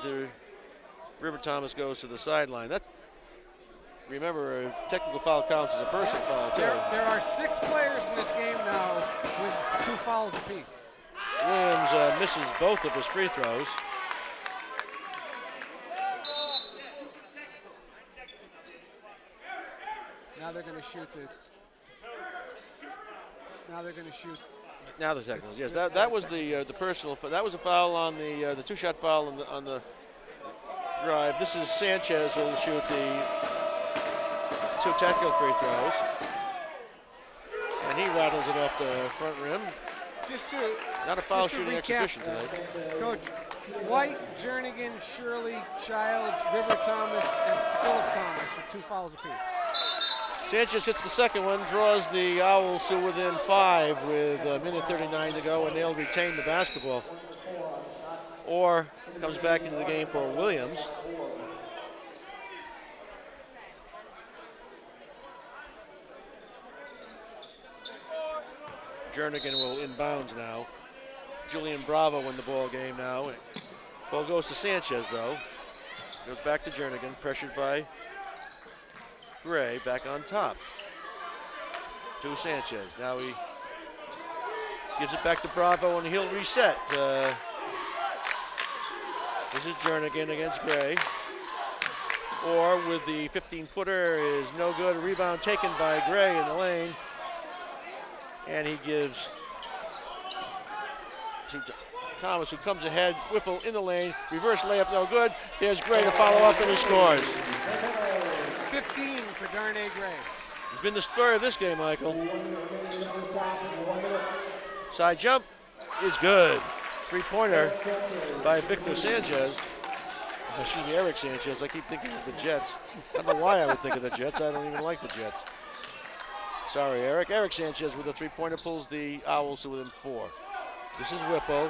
River Thomas goes to the sideline. Remember, a technical foul counts as a personal foul too. There are 6 players in this game now with 2 fouls apiece. Williams misses both of his free throws. Now they're going to shoot the. Now they're going to shoot. Now the technicals. Yes, that was the personal. That was a foul on the 2-shot foul on the drive. This is Sanchez who will shoot the 2 technical free throws, and he rattles it off the front rim. Not a foul shooting exhibition tonight. Coach, White, Jernigan, Shirley, Childs, River Thomas, and Philip Thomas with 2 fouls apiece. Sanchez hits the second one, draws the Owls to within 5 with a minute 39 to go, and they'll retain the basketball. Or comes back into the game for Williams. Jernigan will inbounds now. Julian Bravo in the ball game now. Ball goes to Sanchez though. Goes back to Jernigan, pressured by Gray, back on top. To Sanchez. Now he gives it back to Bravo and he'll reset. This is Jernigan against Gray. Or with the 15-footer is no good. A rebound taken by Gray in the lane. And he gives to Thomas, who comes ahead. Whipple in the lane. Reverse layup, no good. There's Gray to follow up, and he scores. 15 for Darnay Gray. He's been the story of this game, Michael. Side jump is good. 3-pointer by Victor Sanchez. Excuse me, Eric Sanchez. I keep thinking of the Jets. I don't know why I would think of the Jets. I don't even like the Jets. Sorry, Eric. Eric Sanchez with a 3-pointer pulls the Owls to within 4. This is Whipple.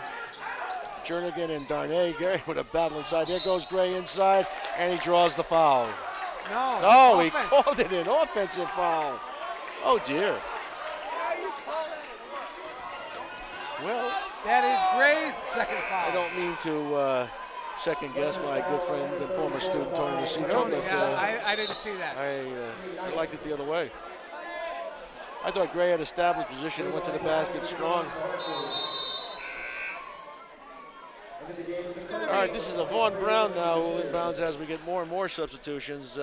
Jernigan and Darnay Gray with a battle inside. There goes Gray inside, and he draws the foul. No, he called it an offensive foul. Oh, dear. Well, that is Gray's second foul. I don't mean to second guess my good friend and former student Tony Nacito, but I didn't see that. I liked it the other way. I thought Gray had established position and went to the basket strong. All right, this is a Vaughn Brown now who inbounds as we get more and more substitutions.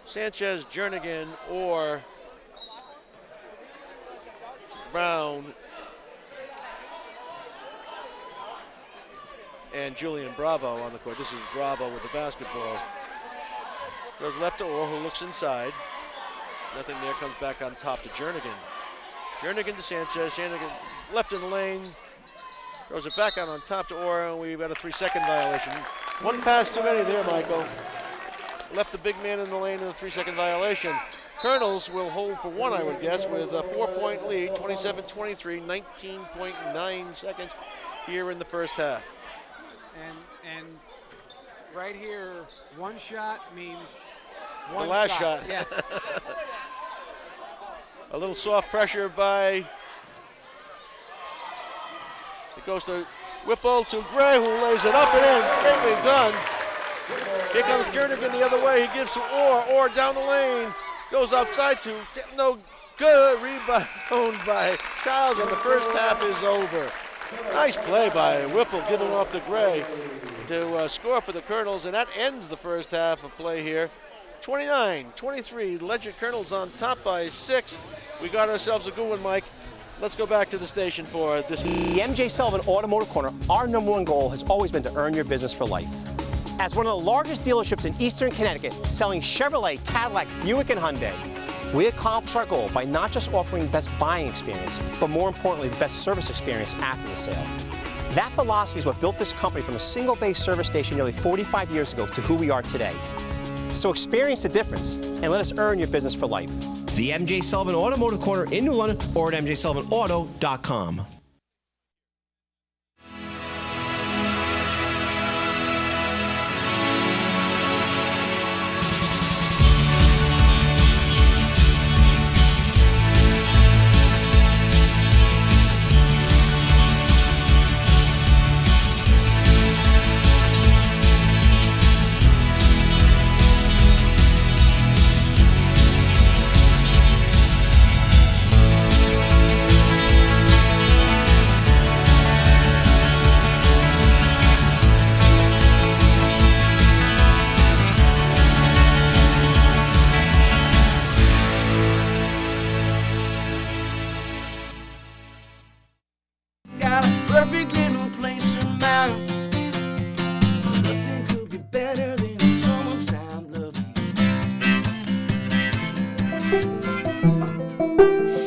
Sanchez, Jernigan, or Brown and Julian Bravo on the court. This is Bravo with the basketball. Goes left to Orr, who looks inside. Nothing there, comes back on top to Jernigan. Jernigan to Sanchez. Jernigan left in the lane. Throws it back out on top to Orr, and we've got a 3-second violation. One pass too many there, Michael. Left the big man in the lane in the 3-second violation. Colonels will hold for 1, I would guess, with a 4-point lead, 27-23, 19.9 seconds here in the first half. And right here, one shot means one the last shot. Yes. A little soft pressure by, it goes to Whipple to Gray, who lays it up and in. Greatly done. Here comes Jernigan the other way. He gives to Orr. Orr down the lane. Goes outside to, no good. Rebound by Childs, and the first half is over. Nice play by Whipple, giving off to Gray to score for the Colonels, and that ends the first half of play here. 29-23, Ledyard Colonels on top by 6. We got ourselves a good one, Mike. Let's go back to the station for this. The MJ Sullivan Automotive Corner, our #1 goal has always been to earn your business for life. As one of the largest dealerships in Eastern Connecticut, selling Chevrolet, Cadillac, Buick, and Hyundai, we accomplish our goal by not just offering the best buying experience, but more importantly, the best service experience after the sale. That philosophy is what built this company from a single base service station nearly 45 years ago to who we are today. So experience the difference and let us earn your business for life. The MJ Sullivan Automotive Corner in New London or at mjsullivanauto.com. Perfect little place in mind. Nothing could be better than someone's time loving.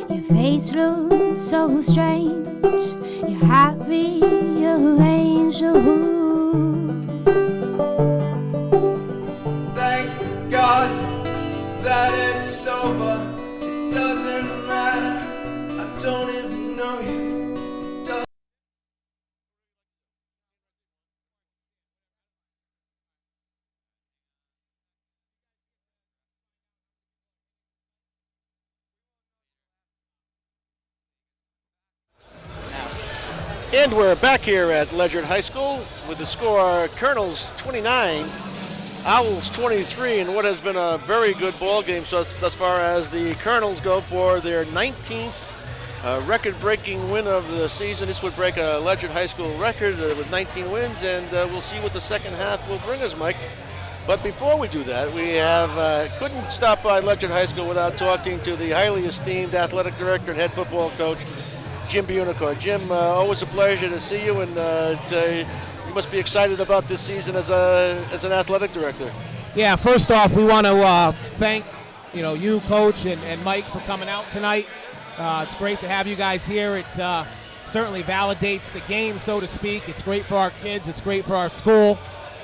Your face looks so strange. You're happy, you're angel. Thank God that it's over. It doesn't matter. I don't even know you. And we're back here at Ledyard High School with the score Colonels 29, Owls 23, and what has been a very good ball game thus far as the Colonels go for their 19th record-breaking win of the season. This would break a Ledyard High School record with 19 wins, and we'll see what the second half will bring us, Mike. But before we do that, we have couldn't stop by Ledyard High School without talking to the highly esteemed athletic director and head football coach, Jim Bunicor. Jim, always a pleasure to see you, and you must be excited about this season as an athletic director. Yeah, first off, we want to thank you, Coach, and Mike for coming out tonight. It's great to have you guys here. It certainly validates the game, so to speak. It's great for our kids. It's great for our school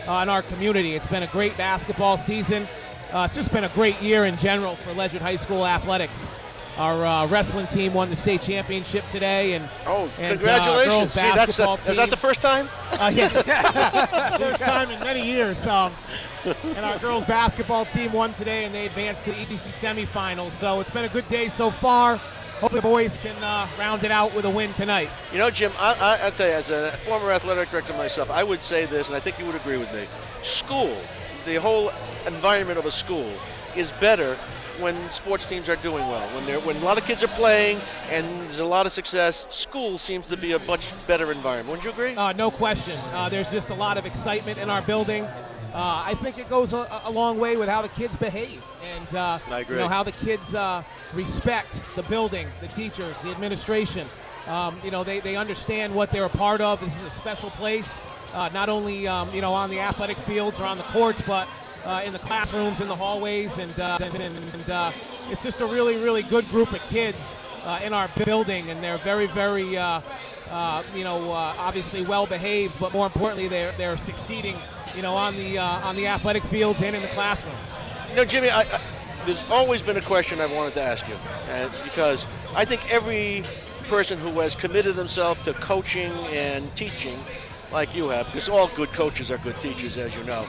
and our community. It's been a great basketball season. It's just been a great year in general for Ledyard High School athletics. Our wrestling team won the state championship today, and congratulations! Girls basketball team. Is that the first time? Yeah, first time in many years. And our girls basketball team won today, and they advanced to the ECC semifinals. So it's been a good day so far. Hopefully the boys can round it out with a win tonight. You know, Jim, I'll tell you, as a former athletic director myself, I would say this, and I think you would agree with me. School, the whole environment of a school, is better when sports teams are doing well. When a lot of kids are playing and there's a lot of success, school seems to be a much better environment. Wouldn't you agree? No question. There's just a lot of excitement in our building. I think it goes a long way with how the kids behave and I agree. how the kids respect the building, the teachers, the administration. They understand what they're a part of. This is a special place, not only on the athletic fields or on the courts, but in the classrooms, in the hallways, and it's just a really, really good group of kids in our building, and they're very, very, obviously well behaved, but more importantly, they're succeeding, on the athletic fields and in the classroom. Jimmy, there's always been a question I've wanted to ask you, because I think every person who has committed themselves to coaching and teaching, like you have, because all good coaches are good teachers, as you know.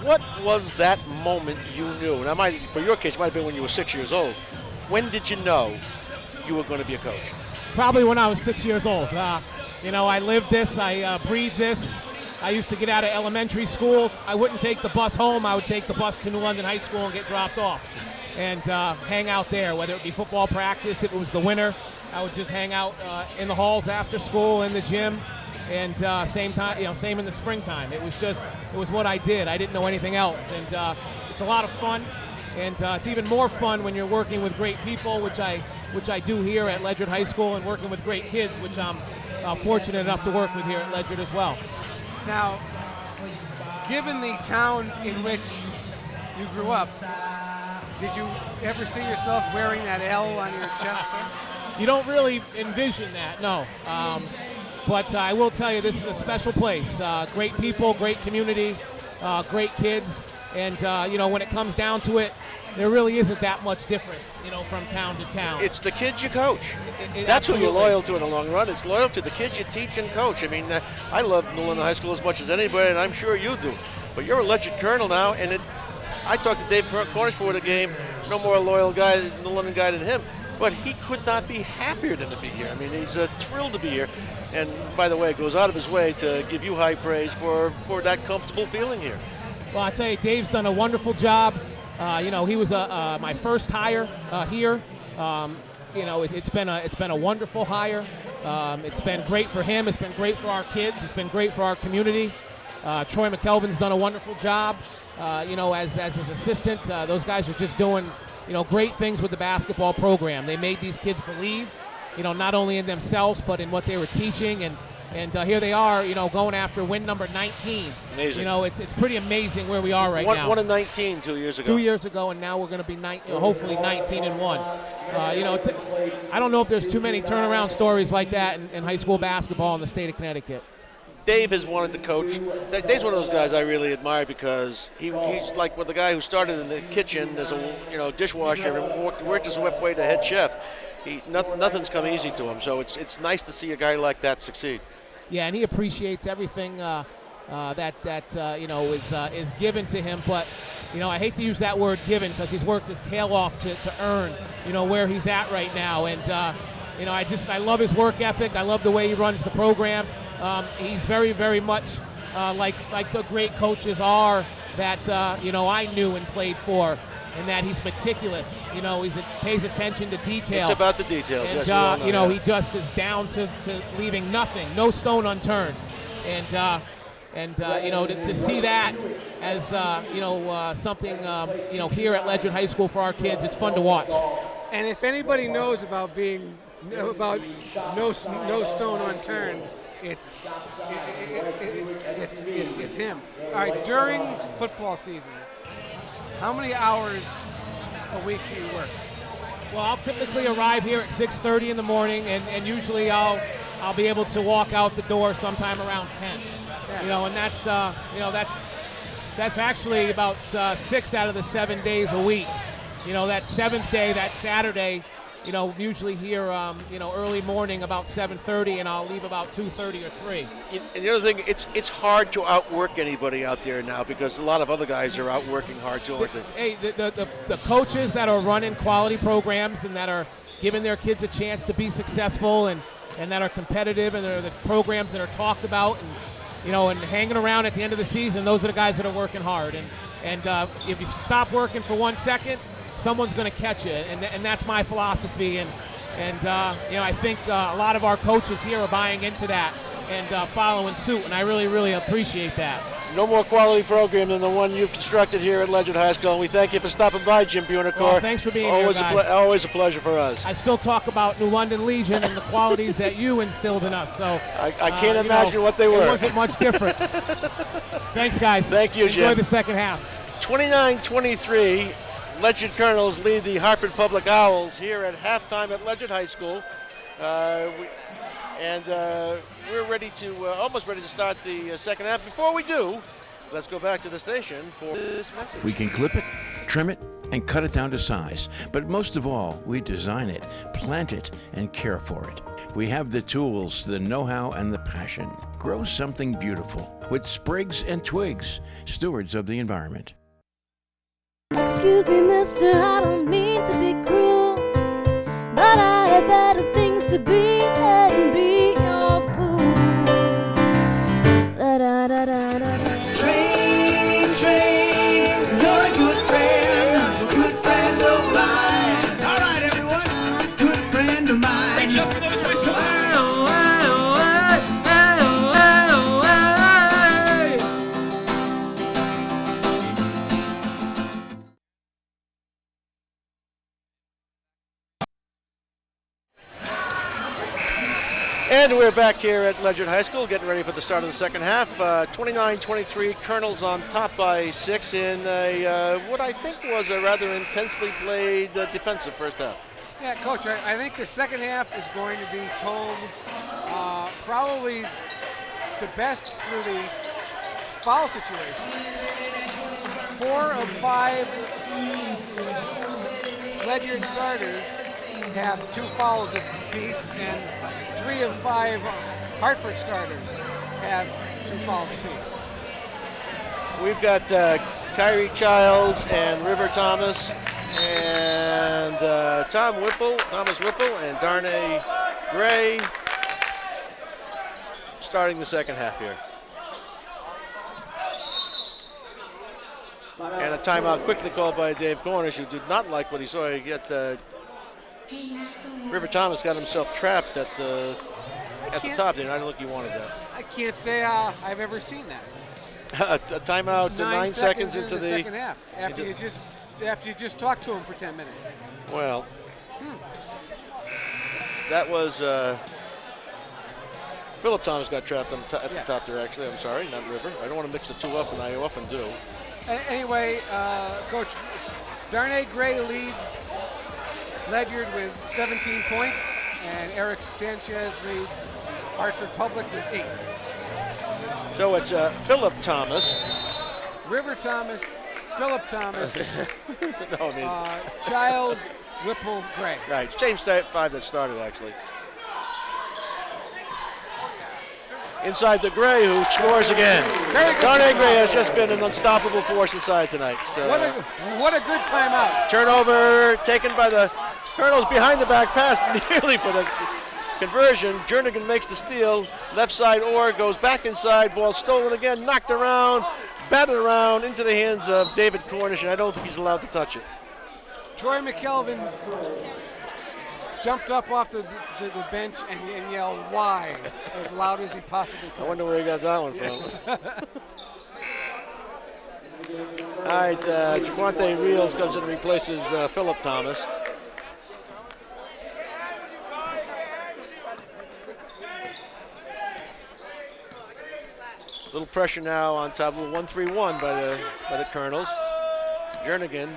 What was that moment you knew? And for your case, it might have been when you were 6 years old. When did you know you were going to be a coach? Probably when I was 6 years old. I lived this. I breathed this. I used to get out of elementary school. I wouldn't take the bus home. I would take the bus to New London High School and get dropped off and hang out there, whether it be football practice, if it was the winter. I would just hang out in the halls after school, in the gym. And same in the springtime. It was what I did. I didn't know anything else, and it's a lot of fun. And it's even more fun when you're working with great people, which I do here at Ledyard High School, and working with great kids, which I'm fortunate enough to work with here at Ledyard as well. Now, Given the town in which you grew up, did you ever see yourself wearing that L on your chest there? You don't really envision that, no. But I will tell you, this is a special place. Great people, great community, great kids. And, when it comes down to it, there really isn't that much difference, from town to town. It's the kids you coach. That's absolutely. who you're loyal to in the long run. It's loyal to the kids you teach and coach. I mean, I love New London High School as much as anybody, and I'm sure you do. But you're a Ledyard Colonel now, and I talked to Dave Cornish before the game. No more loyal guy, New London guy than him. But he could not be happier than to be here. I mean, he's thrilled to be here. And by the way, goes out of his way to give you high praise for that comfortable feeling here. Well, I tell you, Dave's done a wonderful job. He was my first hire here. It's been a wonderful hire. It's been great for him. It's been great for our kids. It's been great for our community. Troy McKelvin's done a wonderful job. As his assistant, those guys are just doing great things with the basketball program. They made these kids believe, not only in themselves but in what they were teaching. And here they are, going after win number 19. Amazing. It's pretty amazing where we are right now. One in 19 2 years ago. 2 years ago, and now we're going to be hopefully 19-1. I don't know if there's too many turnaround stories like that in high school basketball in the state of Connecticut. Dave has wanted to coach. Dave's one of those guys I really admire because he's like the guy who started in the kitchen as a dishwasher and worked his way to head chef. Nothing's come easy to him, so it's nice to see a guy like that succeed. Yeah, and he appreciates everything that is given to him. But I hate to use that word "given" because he's worked his tail off to earn where he's at right now. And I love his work ethic. I love the way he runs the program. He's very, very much like the great coaches are that I knew and played for. And that he's meticulous, he pays attention to detail. It's about the details, and, yes. He just is down to leaving nothing, no stone unturned. And to see that as, something, here at Ledyard High School for our kids, it's fun to watch. And if anybody knows about no stone unturned, it's him. All right, during football season, how many hours a week do you work? Well, I'll typically arrive here at 6:30 in the morning, and usually I'll be able to walk out the door sometime around 10. Yeah. And that's actually about 6 out of the 7 days a week. That seventh day, that Saturday, usually here, early morning about 7:30, and I'll leave about 2:30 or 3. And the other thing, it's hard to outwork anybody out there now because a lot of other guys are outworking hard too. The coaches that are running quality programs and that are giving their kids a chance to be successful and that are competitive and they're the programs that are talked about and hanging around at the end of the season, those are the guys that are working hard. And if you stop working for 1 second, someone's going to catch it, and that's my philosophy. And I think a lot of our coaches here are buying into that and following suit, and I really, really appreciate that. No more quality program than the one you've constructed here at Ledyard High School, and we thank you for stopping by, Jim Buonicore. Well, thanks for being here, guys. Always a pleasure for us. I still talk about New London Legion and the qualities that you instilled in us. So I can't imagine what they were. It wasn't much different. Thanks, guys. Thank you, Jim. Enjoy the second half. 29-23. Ledyard Colonels lead the Hartford Public Owls here at halftime at Ledyard High School. We're almost ready to start the second half. Before we do, let's go back to the station for this message. We can clip it, trim it, and cut it down to size. But most of all, we design it, plant it, and care for it. We have the tools, the know-how, and the passion. Grow something beautiful with Sprigs and Twigs, stewards of the environment. Excuse me, mister, I don't mean to be cruel, but I have better things to be than be your fool. Train, you're a good friend of mine. All right, everyone, good friend of mine. Reach up for those whistles. And we're back here at Ledyard High School, getting ready for the start of the second half. 29-23, Colonels on top by 6 in what I think was a rather intensely played defensive first half. Yeah, Coach, I think the second half is going to be told probably the best through the foul situation. 4 of 5 Ledyard starters have 2 fouls apiece, and 3 of 5 Hartford starters have 2 fouls apiece. We've got Kyrie Childs and River Thomas and Thomas Whipple and Darnay Gray starting the second half here. And a timeout quickly called by Dave Cornish, who did not like what he saw. River Thomas got himself trapped at the top there. I don't think he wanted that. I can't say I've ever seen that. A timeout 9 seconds into the second half after you just talked to him for 10 minutes. Well, that was Philip Thomas got trapped at the top there. Actually, I'm sorry, not River. I don't want to mix the two up, and I often do. Anyway, Coach, Darnay Gray leads Ledyard with 17 points, and Eric Sanchez leads Hartford Public with 8. So it's Philip Thomas, River Thomas, Philip Thomas, no, I mean, Childs, Whipple, Gray. Right, same 5 that started actually. Inside to Gray, who scores again. Darnay Gray has just been an unstoppable force inside tonight. What a good timeout. Turnover taken by the Colonels behind the back pass, nearly for the conversion. Jernigan makes the steal. Left side Orr goes back inside. Ball stolen again, knocked around, batted around into the hands of David Cornish, and I don't think he's allowed to touch it. Troy McKelvin jumped up off the bench and yelled, "Why?" as loud as he possibly could. I wonder where he got that one from. All right, Jaquante Reels comes in and replaces Philip Thomas. Little pressure now on top of 1-3-1 by the Colonels. Jernigan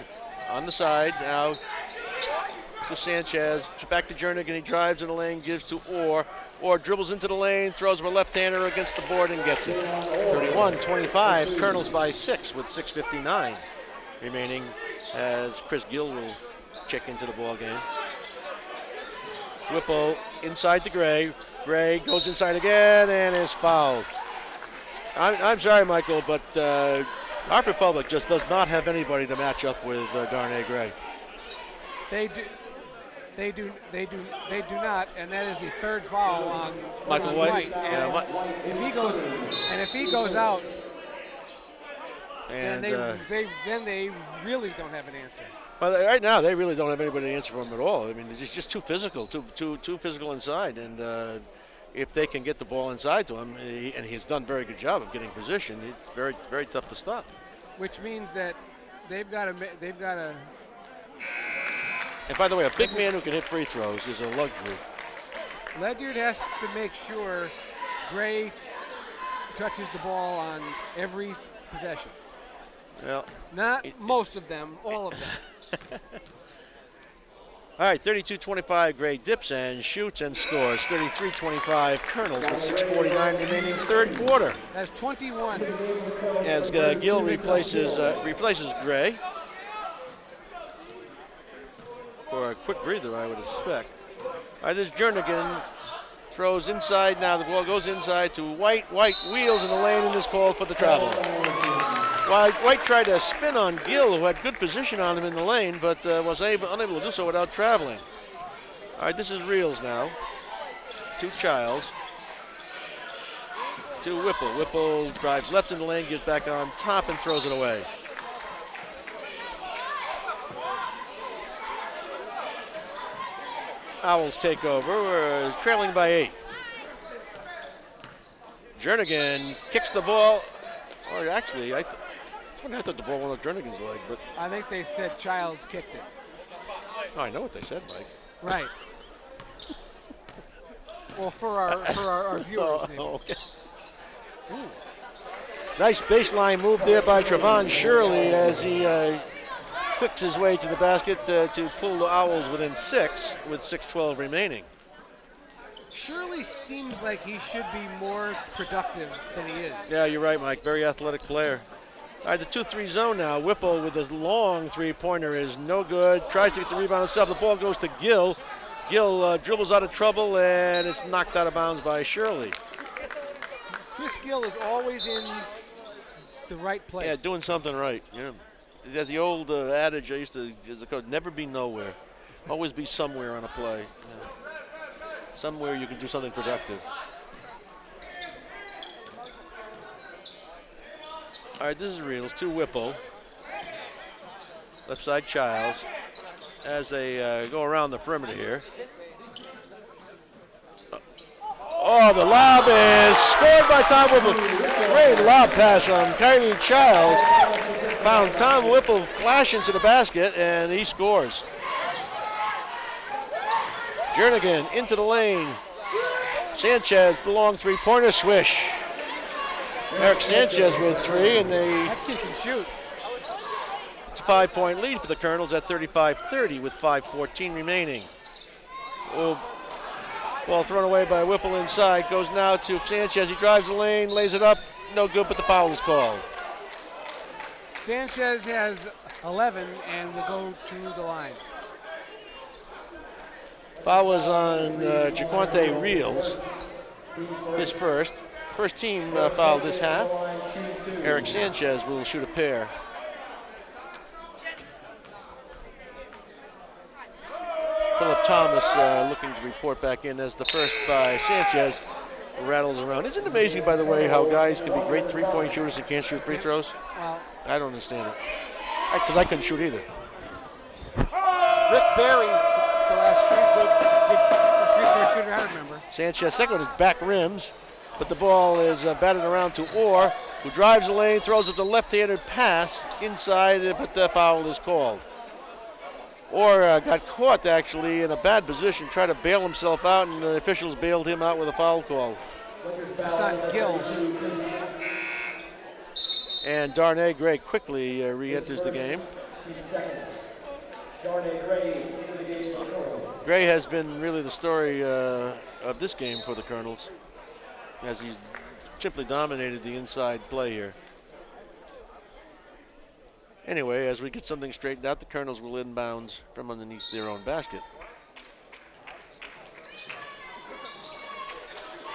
on the side now to Sanchez, back to Jernigan. He drives in the lane, gives to Orr. Orr dribbles into the lane, throws with a left-hander against the board and gets it. 31-25, Colonels by 6 with 6:59 remaining as Chris Gill will check into the ball game. Whipple inside to Gray. Gray goes inside again and is fouled. I'm sorry, Michael, but Hartford Public just does not have anybody to match up with Darnay Gray. They do not, and that is the 3rd foul on Michael White. And if he goes out, and then they really don't have an answer. Well, right now they really don't have anybody to answer for him at all. I mean, it's just too physical, too physical inside, and if they can get the ball inside to him, and he's done a very good job of getting position, it's very, very tough to stop. Which means that they've got to. And by the way, a big man who can hit free throws is a luxury. Ledyard has to make sure Gray touches the ball on every possession. Well, not most of them, all of them. All right, 32-25, Gray dips and shoots and scores. 33-25, Colonels with 6:49 remaining, third quarter. That's 21. As Gill replaces Gray. For a quick breather, I would expect. All right, this Jernigan throws inside. Now the ball goes inside to White. White wheels in the lane and is called for the travel. White tried to spin on Gill, who had good position on him in the lane, but was unable to do so without traveling. All right, this is Reels now. To Childs. To Whipple. Whipple drives left in the lane, gets back on top and throws it away. Owls take over. We're trailing by 8. Jernigan kicks the ball. Or actually, I thought the ball went on Jernigan's leg, but I think they said Childs kicked it. Oh, I know what they said, Mike. Right. Well, for our viewers, maybe. Okay. Nice baseline move there by Trevon Shirley as he quicks his way to the basket to pull the Owls within 6 with 6:12 remaining. Shirley seems like he should be more productive than he is. Yeah, you're right, Mike. Very athletic player. All right, the 2-3 zone now. Whipple with his long three-pointer is no good. Tries to get the rebound himself. The ball goes to Gill. Gill dribbles out of trouble, and it's knocked out of bounds by Shirley. Chris Gill is always in the right place. Yeah, doing something right. Yeah. There's the old adage I used to, as a coach, never be nowhere. Always be somewhere on a play. Yeah. Somewhere you can do something productive. All right, this is Reels to Whipple. Left side Childs as they go around the perimeter here. Oh, the lob is scored by Tom Whipple. Great lob pass from Kyrie Childs. Found Tom Whipple flash into the basket, and he scores. Jernigan into the lane. Sanchez, the long three-pointer swish. Eric Sanchez with 3, and that kid can shoot. It's a 5-point lead for the Colonels at 35-30 with 5:14 remaining. Oh, ball thrown away by Whipple inside. Goes now to Sanchez. He drives the lane, lays it up. No good, but the foul is called. Sanchez has 11 and will go to the line. Foul was on Jaquante Reels, his first. First team foul this half. Eric Sanchez will shoot a pair. Philip Thomas looking to report back in as the first by Sanchez rattles around. Isn't it amazing, by the way, how guys can be great three-point shooters and can't shoot free throws? Well, I don't understand it. Because I couldn't shoot either. Rick Barry's the last free throw shooter I remember. Sanchez second with his back rims, but the ball is batted around to Orr, who drives the lane, throws it the left-handed pass inside, but the foul is called. Orr got caught actually in a bad position, tried to bail himself out, and the officials bailed him out with a foul call. That's on Gill. And Darnay Gray quickly re-enters the game. Gray has been really the story of this game for the Colonels, as he's simply dominated the inside play here. Anyway, as we get something straightened out, the Colonels will inbounds from underneath their own basket.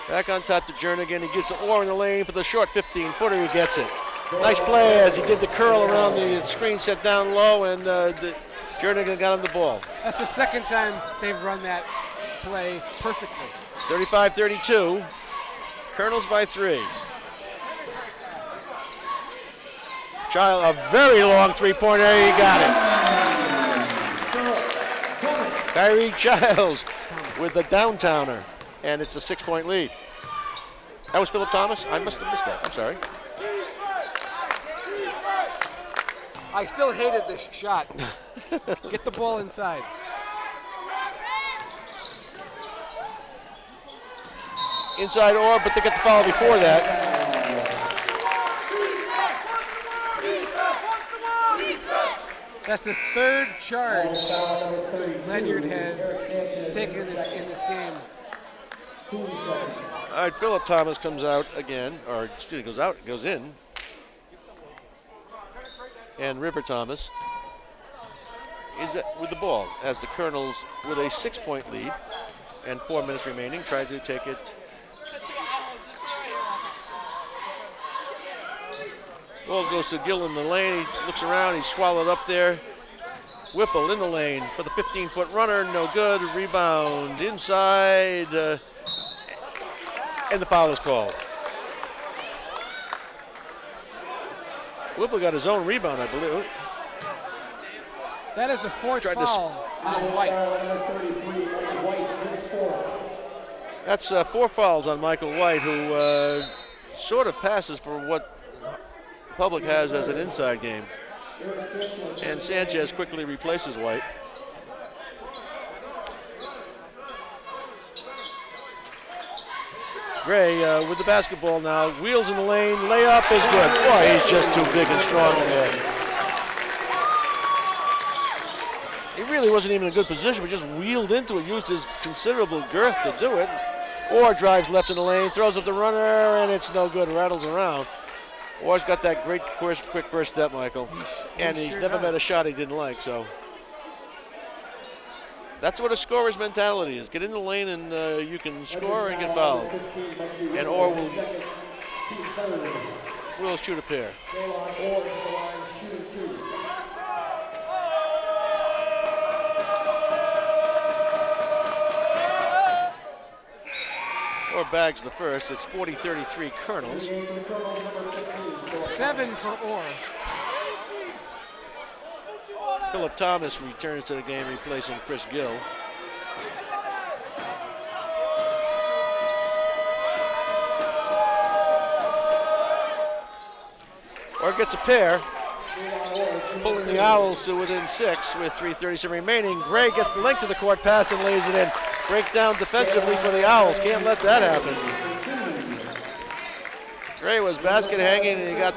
Back on top to Jernigan. He gives to Orr in the lane for the short 15-footer. He gets it. Nice play as he did the curl around the screen set down low, and Jernigan got him the ball. That's the second time they've run that play perfectly. 35-32. Colonels by 3. Child, a very long three-pointer. He got it. Kyrie Childs with the downtowner, and it's a 6-point lead. That was Philip Thomas? I must have missed that. I'm sorry. I still hated this shot. Get the ball inside. Inside Orr, but they get the foul before that. That's the third charge Ledyard has taken in this game. All right, Philip Thomas comes out again, or excuse me, goes in. And River Thomas is with the ball as the Colonels, with a 6-point lead and 4 minutes remaining, try to take it. Ball goes to Gill in the lane. He looks around. He's swallowed up there. Whipple in the lane for the 15-foot runner. No good. Rebound inside. And the foul is called. Whipple got his own rebound, I believe. That is the fourth foul on White. That's 4 fouls on Michael White, who sort of passes for what Public has as an inside game. And Sanchez quickly replaces White. Gray with the basketball now. Wheels in the lane. Layup is good. Boy, he's just too big and strong in there. He really wasn't even in a good position, but just wheeled into it, used his considerable girth to do it. Orr drives left in the lane, throws up the runner, and it's no good, rattles around. Orr's got that great quick first step, Michael. And he's never met a shot he didn't like, so. That's what a scorer's mentality is. Get in the lane and you can score and get fouled. And Orr will shoot a pair. Orr bags the first. It's 40-33 Colonels. 7 for Orr. Philip Thomas returns to the game, replacing Chris Gill. Orr gets a pair, pulling the Owls to within 6 with 3:37 remaining. Gray gets the length of the court pass and lays it in. Breakdown defensively for the Owls. Can't let that happen. Gray was basket hanging, and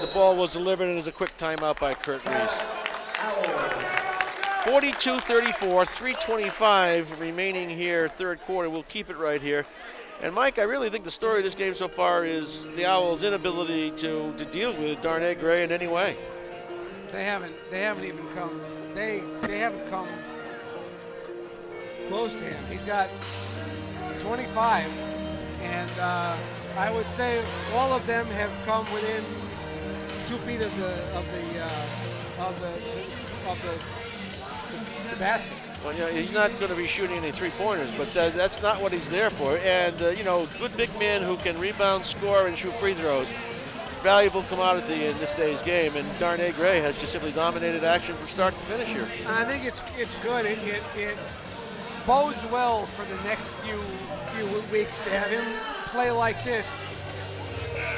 the ball was delivered, and there's a quick timeout by Kurt Reese. 42-34, 3:25 remaining here, third quarter. We'll keep it right here. And Mike, I really think the story of this game so far is the Owls' inability to deal with Darnay Gray in any way. They haven't even come. They haven't come close to him. He's got 25, and I would say all of them have come within 2 feet of the basket. Well, yeah, he's not going to be shooting any three-pointers, but that's not what he's there for. And good big man who can rebound, score, and shoot free throws. Valuable commodity in this day's game, and Darnay Gray has just simply dominated action from start to finish here. I think it's good. It bodes well for the next few weeks to have him play like this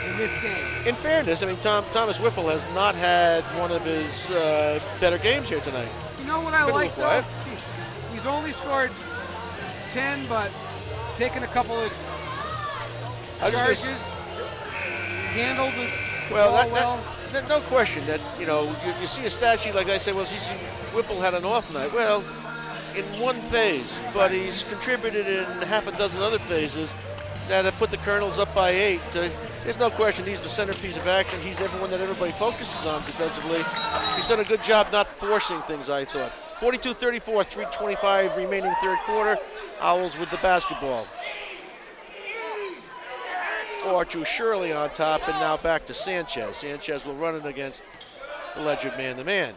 in this game. In fairness, I mean, Thomas Whipple has not had one of his better games here tonight. You know what I like, though? He's only scored 10, but taken a couple of charges, handled it well. No question that, you see a stat sheet like I say, well, Whipple had an off night. Well, in one phase, but he's contributed in half a dozen other phases that have put the Colonels up by 8. There's no question he's the centerpiece of action. He's everyone that everybody focuses on defensively. He's done a good job not forcing things, I thought. 42-34, 3:25 remaining third quarter. Owls with the basketball. Orr to Shirley on top, and now back to Sanchez. Sanchez will run it against the Ledyard man-to-man.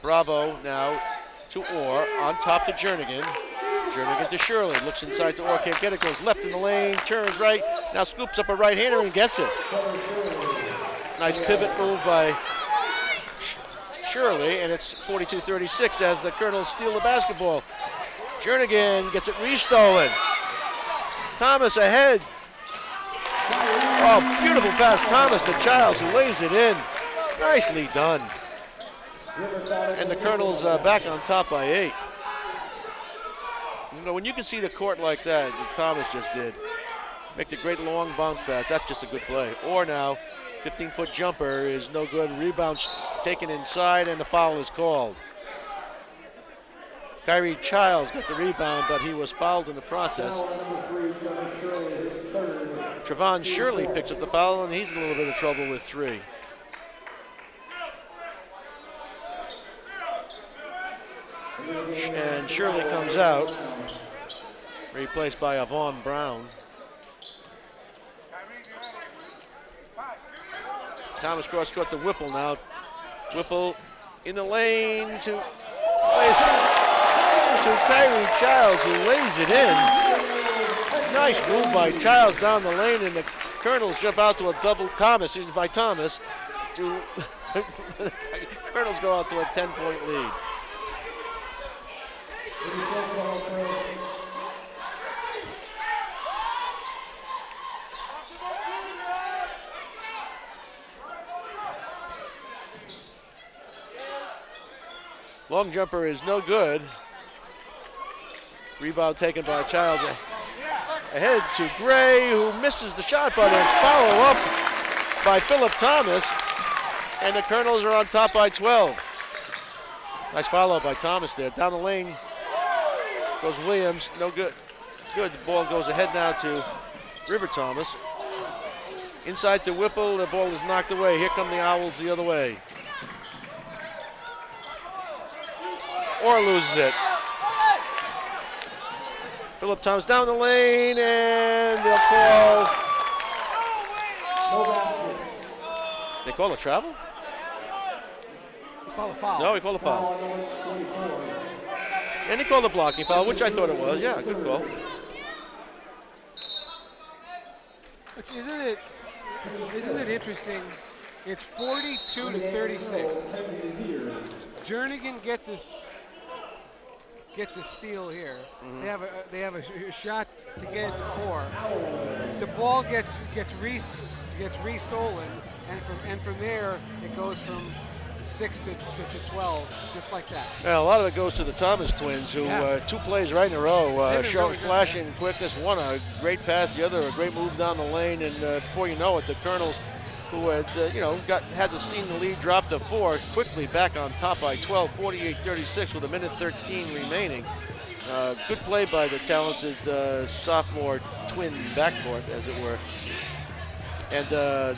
Bravo now to Orr, on top to Jernigan. Jernigan to Shirley, looks inside to Orr, can't get it, goes left in the lane, turns right, now scoops up a right-hander and gets it. Nice pivot move by Shirley, and it's 42-36 as the Colonels steal the basketball. Jernigan gets it restolen. Thomas ahead. Oh, beautiful pass, Thomas to Childs, who lays it in. Nicely done. And the Colonels back on top by 8. When you can see the court like that Thomas just did, make the great long bounce back, that's just a good play. Or now, 15-foot jumper is no good. Rebound taken inside, and the foul is called. Kyrie Childs got the rebound, but he was fouled in the process. Trevon Shirley picks up the foul, and he's in a little bit of trouble with 3. And Shirley comes out, replaced by Avon Brown. Thomas cross court to Whipple now. Whipple in the lane to Kyrie Childs, who lays it in. Nice move by Childs down the lane, and the Colonels jump out to a double Thomas. By Thomas, the Colonels go out to a 10-point lead. Long jumper is no good. Rebound taken by Childs. Ahead to Gray, who misses the shot, but it's follow up by Philip Thomas. And the Colonels are on top by 12. Nice follow by Thomas there. Down the lane goes Williams. No good. Good. The ball goes ahead now to River Thomas. Inside to Whipple. The ball is knocked away. Here come the Owls the other way. Orr loses it. Philip Thomas down the lane, and they'll call. No baskets. They call a travel? We call a foul. No, we call a foul. And he called a blocking foul, which I thought it was. Yeah, good call. But isn't it interesting? It's 42 to 36. Jernigan gets a steal here. They have a shot to get it to 4. The ball gets restolen, and from there it goes from 6 to 12, just like that. Yeah, a lot of it goes to the Thomas twins, who 2 plays right in a row, show really flashing quickness. One a great pass, the other a great move down the lane, and before you know it, the Colonels, who had had seen the lead drop to 4, quickly back on top by 12, 48-36 with 1:13 remaining. Good play by the talented sophomore twin backcourt, as it were. And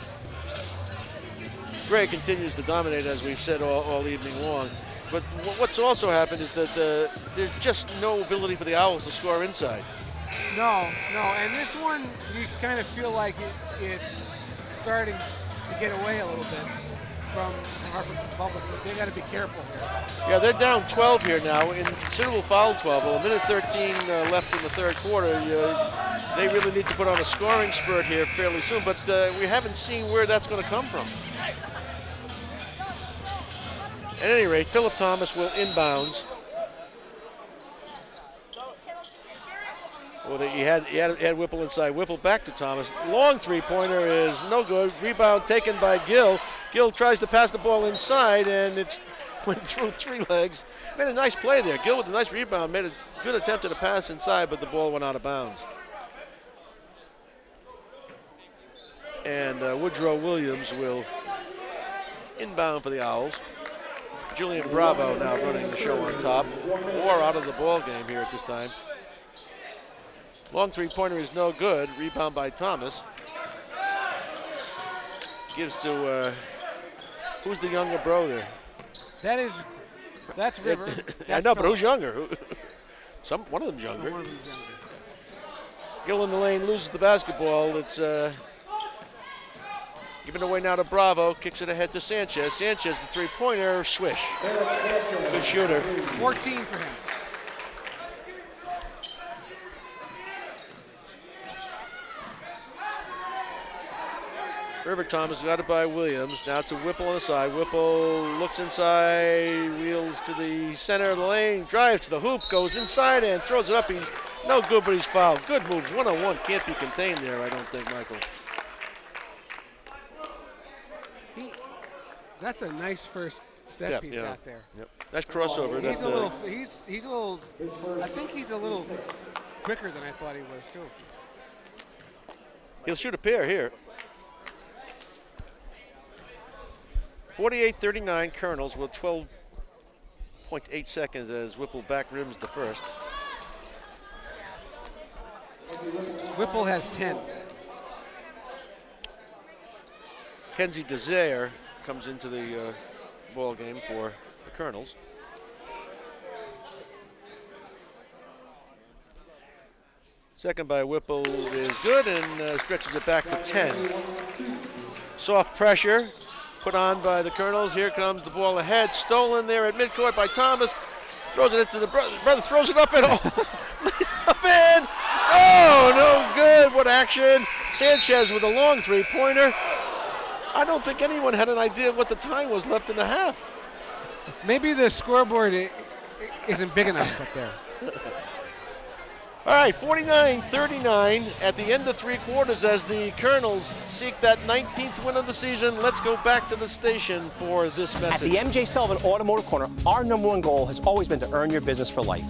Gray continues to dominate, as we've said all evening long. But what's also happened is that there's just no ability for the Owls to score inside. No. And this one, you kind of feel like it's starting to get away a little bit from Hartford Public, but they got to be careful here. Yeah, they're down 12 here now in considerable foul trouble. 1:13 left in the third quarter. They really need to put on a scoring spurt here fairly soon, but we haven't seen where that's going to come from. At any rate, Philip Thomas will inbounds. Well, he had Whipple inside. Whipple back to Thomas. Long three-pointer is no good. Rebound taken by Gill. Gill tries to pass the ball inside, and it's went through 3 legs. Made a nice play there. Gill with a nice rebound. Made a good attempt at a pass inside, but the ball went out of bounds. And Woodrow Williams will inbound for the Owls. Julian Bravo now running the show on top. Orr out of the ball game here at this time. Long three-pointer is no good. Rebound by Thomas. Gives to, who's the younger bro there? That's River. I know, but who's younger? One of them's younger. Gill in the lane, loses the basketball. It's given away now to Bravo. Kicks it ahead to Sanchez. Sanchez, the three-pointer, swish. Good shooter. 14 for him. River Thomas got it by Williams. Now to Whipple on the side. Whipple looks inside, wheels to the center of the lane, drives to the hoop, goes inside and throws it up. He's no good, but he's fouled. Good move. 1-on-1 can't be contained there, I don't think, Michael. That's a nice first step he's got there. Yep. Nice crossover. He's a little. I think he's a little quicker than I thought he was too. He'll shoot a pair here. 48-39 Colonels with 12.8 seconds as Whipple back rims the first. Whipple has 10. Kenzie Desire comes into the ball game for the Colonels. Second by Whipple is good and stretches it back to 10. Soft pressure put on by the Colonels. Here comes the ball ahead, stolen there at midcourt by Thomas. Throws it into the brother, throws it up and up in. Oh, no good. What action? Sanchez with a long three-pointer. I don't think anyone had an idea what the time was left in the half. Maybe the scoreboard isn't big enough up there. All right, 49-39 at the end of 3 quarters as the Colonels seek that 19th win of the season. Let's go back to the station for this message. At the MJ Sullivan Automotive Corner, our #1 goal has always been to earn your business for life.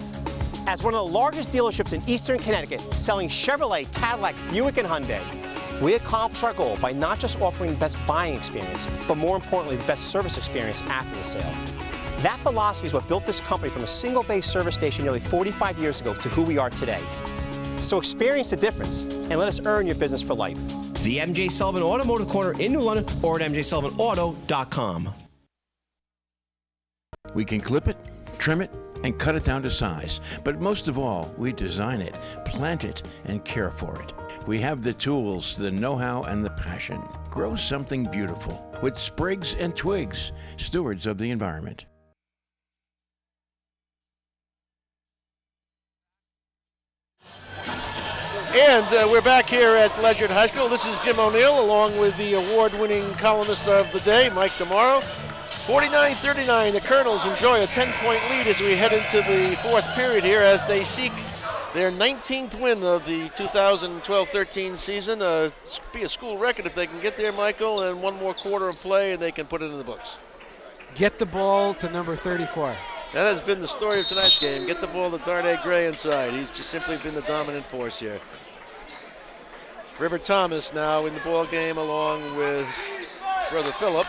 As one of the largest dealerships in Eastern Connecticut, selling Chevrolet, Cadillac, Buick, and Hyundai, we accomplish our goal by not just offering the best buying experience, but more importantly, the best service experience after the sale. That philosophy is what built this company from a single-base service station nearly 45 years ago to who we are today. So experience the difference and let us earn your business for life. The MJ Sullivan Automotive Corner in New London or at mjsullivanauto.com. We can clip it, trim it, and cut it down to size. But most of all, we design it, plant it, and care for it. We have the tools, the know-how, and the passion. Grow something beautiful with Sprigs and Twigs, stewards of the environment. And we're back here at Ledyard High School. This is Jim O'Neill along with the award-winning columnist of the day, Mike DeMauro. 49-39, the Colonels enjoy a 10-point lead as we head into the fourth period here as they seek their 19th win of the 2012-13 season. Be a school record if they can get there, Michael, and one more quarter of play and they can put it in the books. Get the ball to number 34. That has been the story of tonight's game. Get the ball to Darnay Gray inside. He's just simply been the dominant force here. River Thomas now in the ball game along with brother Phillip.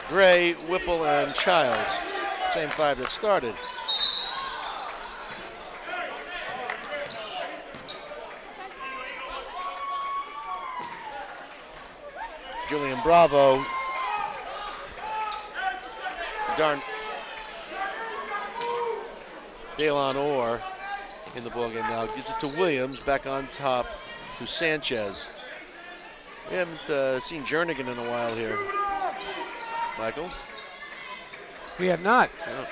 Gray, Whipple, and Childs. Same five that started. Julian Bravo. Dalon Orr in the ballgame now. Gives it to Williams, back on top to Sanchez. We haven't seen Jernigan in a while here. Michael? We have not. No.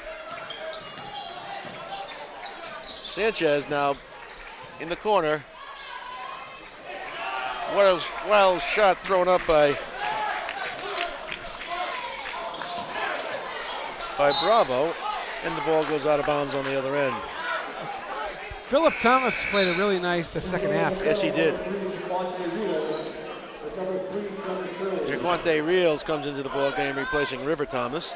Sanchez now in the corner. Wild shot thrown up by Bravo, and the ball goes out of bounds on the other end. Philip Thomas played a really nice second half. Yes, he did. Jaquante Reels comes into the ball game replacing River Thomas.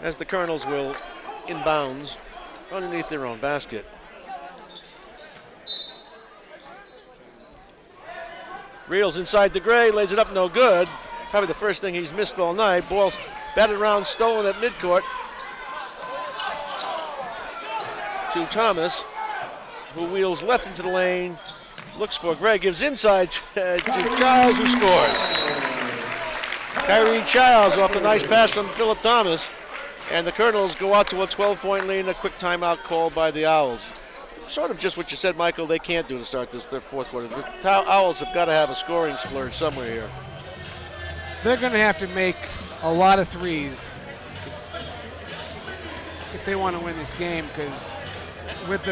As the Colonels will inbounds underneath their own basket. Reels inside the Gray, lays it up, no good. Probably the first thing he's missed all night. Ball batted around, stolen at midcourt to Thomas, who wheels left into the lane. Looks for Gray, gives inside to Childs, who scores. Kyrie Childs off a nice pass from Philip Thomas, and the Colonels go out to a 12-point lead and a quick timeout called by the Owls. Sort of just what you said, Michael, they can't do to start this fourth quarter. The Owls have got to have a scoring splurge somewhere here. They're going to have to make a lot of threes if they want to win this game, because with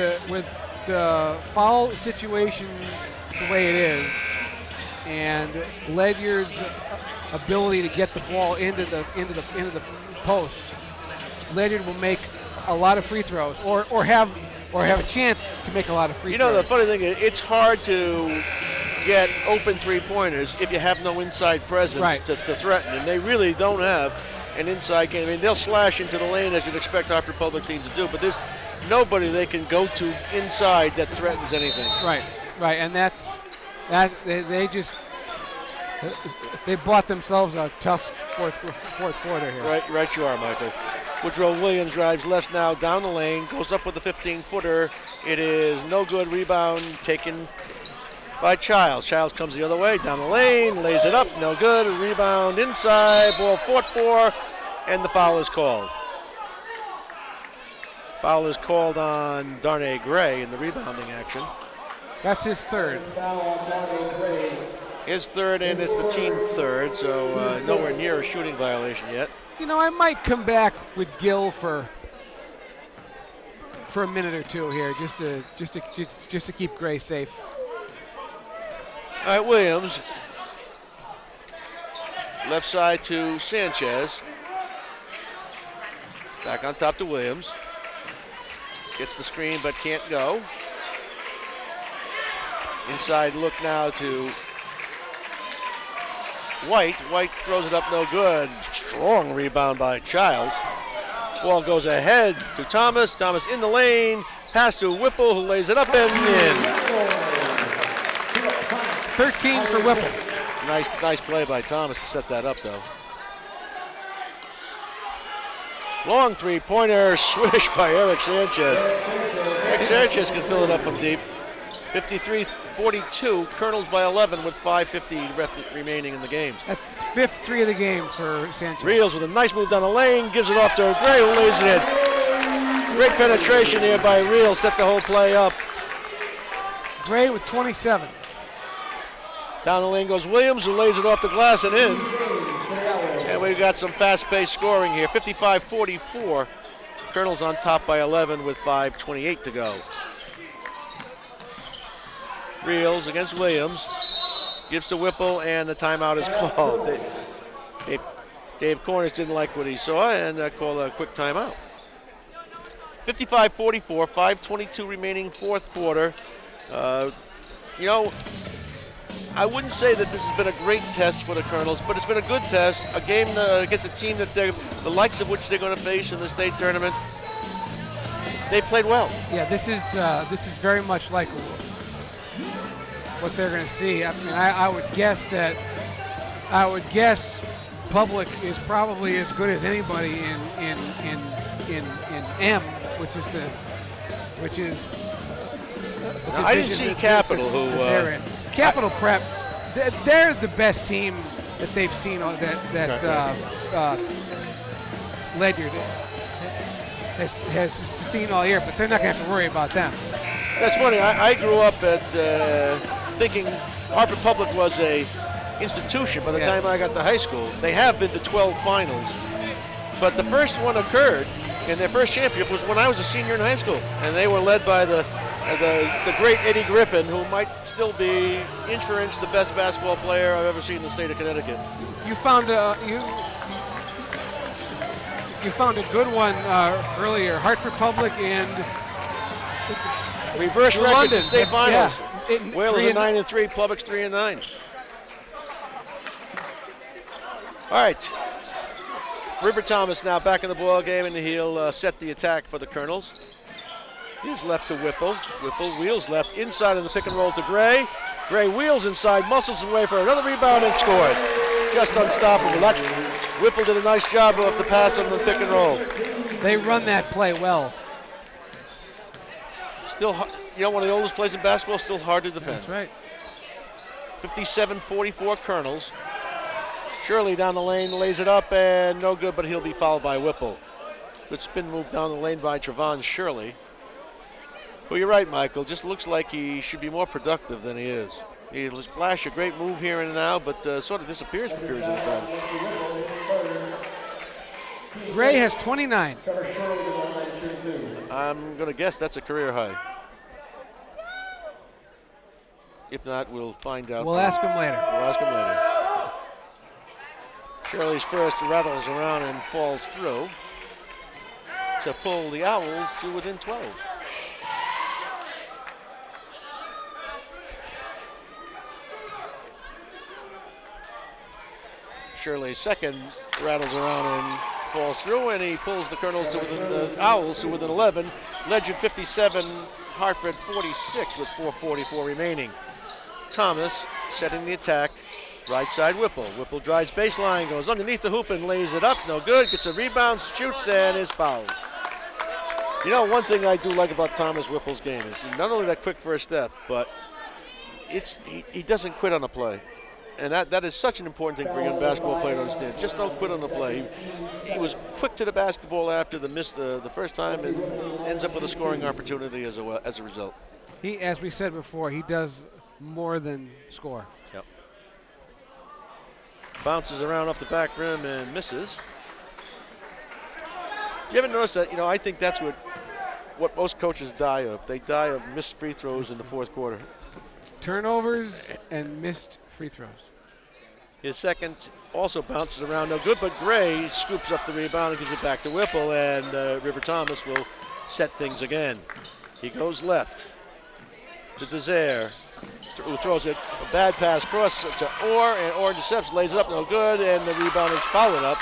the foul situation the way it is, and Ledyard's ability to get the ball into the post, Ledyard will make a lot of free throws, or have a chance to make a lot of free throws. You know, the funny thing is, it's hard to get open three-pointers if you have no inside presence to threaten, and they really don't have an inside game. I mean, they'll slash into the lane as you'd expect Hartford Public teams to do, but there's nobody they can go to inside that threatens anything. Right, and they bought themselves a tough fourth quarter here. Right you are, Michael. Woodrow Williams drives left now down the lane, goes up with the 15-footer. It is no good. Rebound taken by Childs. Childs comes the other way, down the lane, lays it up, no good. A rebound inside, ball fought for, and the foul is called. Foul is called on Darnay Gray in the rebounding action. That's his third. His third, and it's the team third, so nowhere near a shooting violation yet. You know, I might come back with Gill for a minute or two here, just to keep Gray safe. All right, Williams. Left side to Sanchez. Back on top to Williams. Gets the screen but can't go. Inside look now to White. White throws it up, no good. Strong rebound by Childs. Ball goes ahead to Thomas. Thomas in the lane. Pass to Whipple, who lays it up and in. 13 for Whipple. Nice play by Thomas to set that up, though. Long three-pointer, swish by Eric Sanchez. Eric Sanchez can fill it up from deep. 53-42, Colonels by 11 with 5:50 remaining in the game. That's his 5th 3 of the game for Sanchez. Reels with a nice move down the lane, gives it off to Gray, who lays it in. Great penetration here by Reels, set the whole play up. Gray with 27. Down the lane goes Williams, who lays it off the glass and in. And we've got some fast-paced scoring here. 55-44. Colonels on top by 11 with 5:28 to go. Reels against Williams. Gives to Whipple, and the timeout is called. Dave Cornish didn't like what he saw and called a quick timeout. 55-44, 5:22 remaining fourth quarter. You know, I wouldn't say that this has been a great test for the Colonels, but it's been a good test. A game against a team that the likes of which they're going to face in the state tournament. They played well. Yeah, this is very much like what they're going to see. I mean, I would guess Public is probably as good as anybody in M, which is. Now, I didn't see Capital, who they're in. Capital Prep. They're the best team that they've seen. Ledyard has seen all year, but they're not going to have to worry about them. That's funny. I grew up at thinking Hartford Public was a institution by the time I got to high school. They have been to 12 finals, but the first one occurred, and their first championship was when I was a senior in high school, and they were led by the great Eddie Griffin, who might still be inch for inch the best basketball player I've ever seen in the state of Connecticut. You found a good one earlier. Hartford Public and reverse records in state finals. Yeah. Wales are 9-3, Public's 3-9. All right. River Thomas now back in the ball game, and he'll set the attack for the Colonels. He's left to Whipple. Whipple wheels left inside of the pick and roll to Gray. Gray wheels inside, muscles away for another rebound and scores. Just unstoppable. Whipple did a nice job of the pass on the pick and roll. They run that play well. Still, one of the oldest plays in basketball, still hard to defend. That's right. 57-44 Colonels. Shirley down the lane, lays it up, and no good, but he'll be fouled by Whipple. Good spin move down the lane by Trevon Shirley. Well, you're right, Michael. Just looks like he should be more productive than he is. He'll flash a great move here and now, but sort of disappears for periods of time. Gray has 29. I'm going to guess that's a career high. If not, we'll find out. We'll ask him later. Shirley's first rattles around and falls through to pull the Owls to within 12. Shirley's second rattles around and falls through, and he pulls the Colonels to within the Owls to within 11. Ledyard 57, Hartford 46 with 4:44 remaining. Thomas setting the attack. Right side Whipple. Whipple drives baseline, goes underneath the hoop and lays it up. No good. Gets a rebound, shoots, and is fouled. You know, one thing I do like about Thomas Whipple's game is not only that quick first step, but he doesn't quit on a play. And that is such an important thing for a young basketball player to understand. Just don't quit on the play. He was quick to the basketball after the miss the first time and ends up with a scoring opportunity as a result. He, as we said before, he does more than score. Yep. Bounces around off the back rim and misses. Do you ever notice that? I think that's what most coaches die of. They die of missed free throws in the fourth quarter. Turnovers and missed free throws. His second also bounces around, no good, but Gray scoops up the rebound and gives it back to Whipple, and River Thomas will set things again. He goes left to Desire, who throws a bad pass cross to Orr, and Orr intercepts, lays it up, no good, and the rebound is fouled up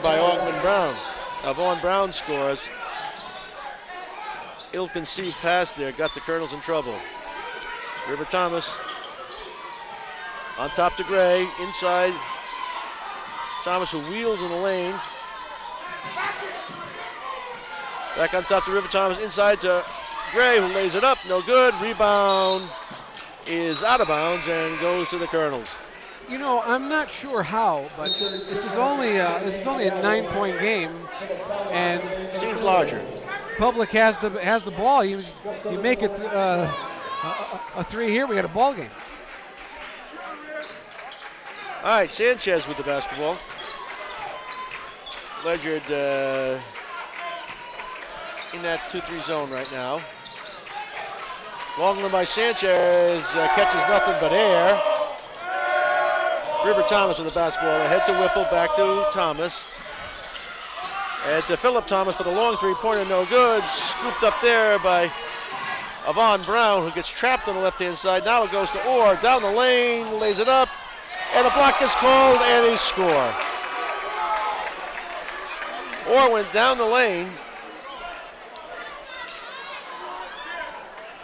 by Augman Brown. Vaughn Brown scores. Ill-conceived pass there, got the Colonels in trouble. River Thomas on top to Gray, inside. Thomas who wheels in the lane. Back on top to River Thomas, inside to Gray who lays it up, no good. Rebound is out of bounds and goes to the Colonels. You know, I'm not sure how, but this is only a 9-point game, and seems larger. Public has the ball. You make it a 3 here. We got a ball game. All right, Sanchez with the basketball. Ledyard in that 2-3 zone right now. Long one by Sanchez, catches nothing but air. River Thomas with the basketball, ahead to Whipple, back to Thomas. And to Philip Thomas for the long 3-pointer, no good. Scooped up there by Avon Brown, who gets trapped on the left-hand side. Now it goes to Orr, down the lane, lays it up, and a block is called, and he score. Orr went down the lane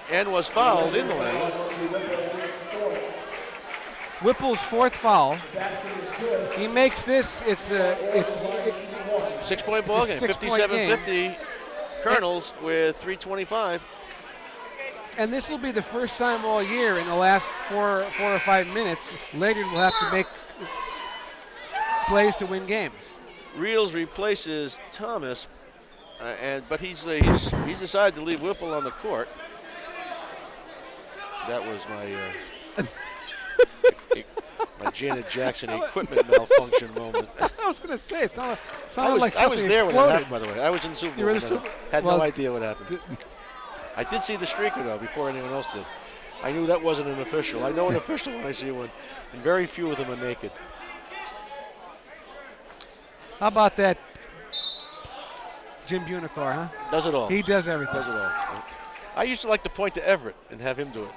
and was fouled in the lane. Whipple's 4th foul. He makes this. It's 6-point ball game. 57-50. Colonels with 3:25. And this will be the first time all year in the last 4 or 5 minutes Ledyard will have to make plays to win games. Reels replaces Thomas, but he's decided to leave Whipple on the court. That was my Janet Jackson equipment malfunction moment. I was going to say, it sounded like I was something there exploded. when it happened, by the way. I was in the Super Bowl. You were in the when Super- I had well, no idea what happened. I did see the streaker, though, before anyone else did. I knew that wasn't an official. I know an official when I see one, and very few of them are naked. How about that Jim Bunicor, huh? Does it all. He does everything. Does it all. I used to like to point to Everett and have him do it.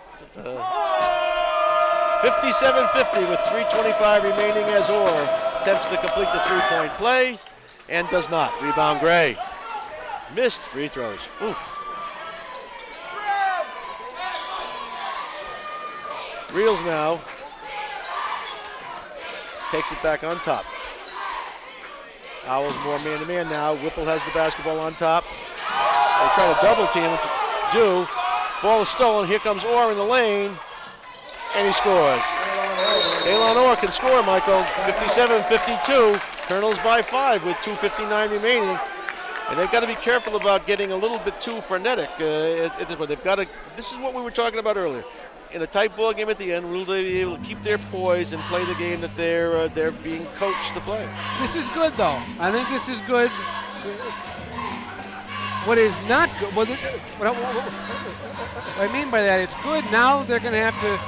57-50 with 3:25 remaining as Orr attempts to complete the 3-point play and does not. Rebound Gray. Missed free throws. Ooh. Reels now. Takes it back on top. Owls more man-to-man now. Whipple has the basketball on top. They try to double team, which do. Ball is stolen. Here comes Orr in the lane, and he scores. Elon Orr can score, Michael. 57-52. Colonels by 5 with 2:59 remaining. And they've got to be careful about getting a little bit too frenetic at this point. They've got to. This is what we were talking about earlier. In a tight ball game at the end, will they be able to keep their poise and play the game that they're being coached to play? This is good, though. I think this is good. What is not good? What I mean by that, it's good. Now they're going to have to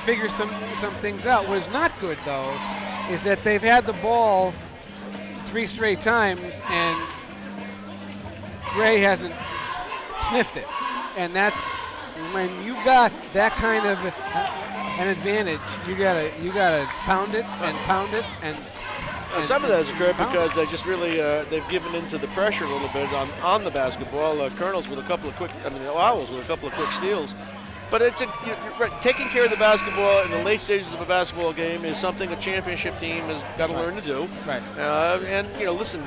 figure some things out. What is not good, though, is that they've had the ball 3 straight times and Gray hasn't sniffed it, and that's when you got that kind of an advantage. You gotta pound it and pound it and some of that has occurred because they just really they've given into the pressure a little bit on the basketball. Colonels with a couple of quick, Owls with a couple of quick steals. But it's right, taking care of the basketball in the late stages of a basketball game is something a championship team has got to learn to do. Right. And listen,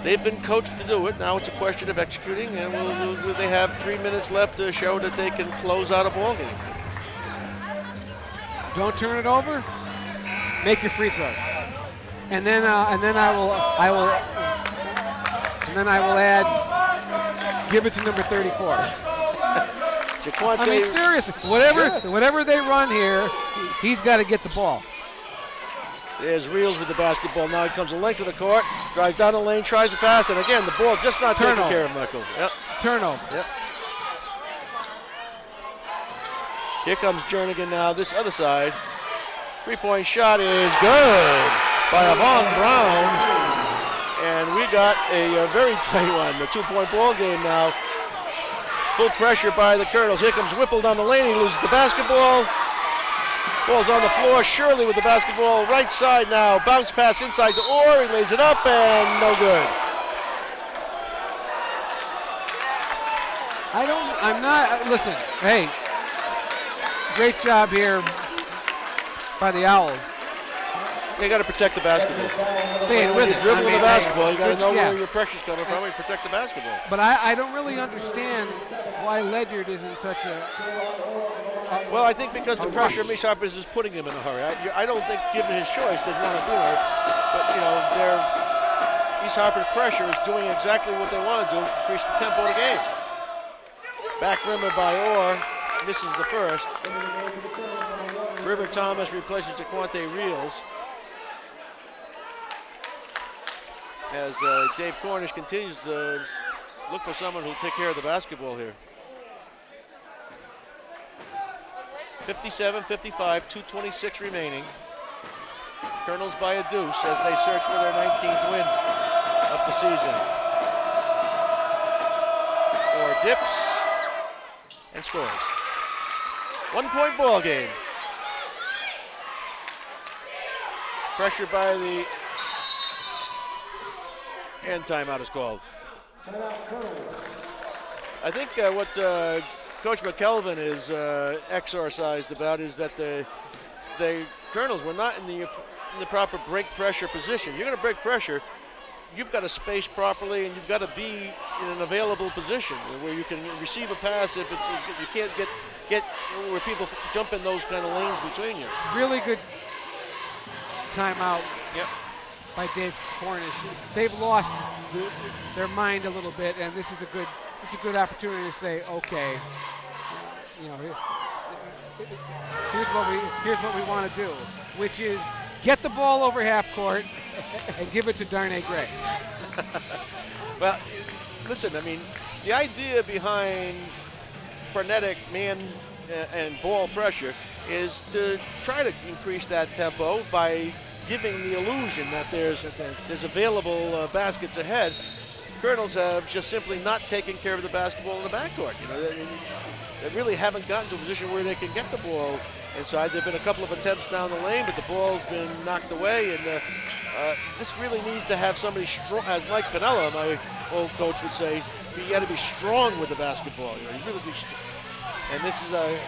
they've been coached to do it. Now it's a question of executing, and will they have 3 minutes left to show that they can close out a ball game? Don't turn it over. Make your free throws. And then I will add. Give it to number 34. I mean, seriously, whatever they run here, he's got to get the ball. There's Reels with the basketball. Now he comes a length of the court, drives down the lane, tries to pass, and again the ball just not taken care of, Michael. Yep. Turnover. Yep. Here comes Jernigan now. This other side, 3-point shot is good by Avon Brown, and we got a very tight one. The 2-point ball game now. Full pressure by the Colonels. Here comes Whipple down the lane. He loses the basketball. Ball's on the floor. Shirley with the basketball right side now. Bounce pass inside to Orr. He lays it up and no good. I'm not, listen, hey, great job here by the Owls. You got to protect the basketball. Staying with you it. dribble I mean, the basketball, you got to know yeah. where your pressure's coming from and protect the basketball. But I don't really understand why Ledyard is in such a well, I think because the pressure Miss Harper's is putting him in a hurry. I don't think, given his choice, they'd want to do it. But, you know, East Hartford pressure is doing exactly what they want to do, increase the tempo of the game. Back rimmer by Orr, misses the first. River Thomas replaces DeQuante Reels. As Dave Cornish continues to look for someone who'll take care of the basketball here. 57-55, 2:26 remaining. Colonels by a deuce as they search for their 19th win of the season. Orr dips and scores. 1-point ball game. Pressure by the and timeout is called. I think what Coach McKelvin is exorcised about is that the Colonels were not in the proper break pressure position. You're going to break pressure, you've got to space properly and you've got to be in an available position where you can receive a pass if you can't get where people jump in those kind of lanes between you. Really good timeout. Yep. By Dave Cornish. They've lost their mind a little bit, and this is a good opportunity to say, okay, you know, here's what we want to do, which is get the ball over half court and give it to Darnay Gray. Well, listen, I mean, the idea behind frenetic man and ball pressure is to try to increase that tempo by giving the illusion that there's available baskets ahead. Colonels have just simply not taken care of the basketball in the backcourt. You know, they really haven't gotten to a position where they can get the ball inside. There've been a couple of attempts down the lane, but the ball's been knocked away. And this really needs to have somebody strong, as Mike Piniella, my old coach, would say. You got to be strong with the basketball. You know, you really and this is a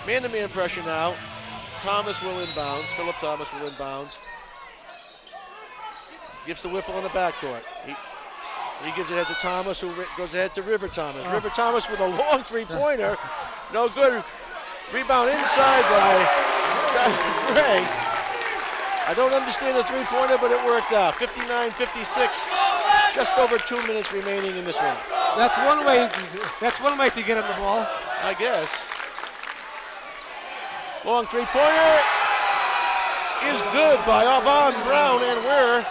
man-to-man pressure now. Thomas will inbounds. Philip Thomas will inbounds. Gives to Whipple in the backcourt. He gives it ahead to Thomas, who goes ahead to River Thomas. River Thomas with a long three-pointer. No good. Rebound inside by Gray. I don't understand the three-pointer, but it worked out. 59-56. Just over 2 minutes remaining in this one. That's one way to get him the ball. I guess. Long three-pointer is good by Alban Brown and Weir.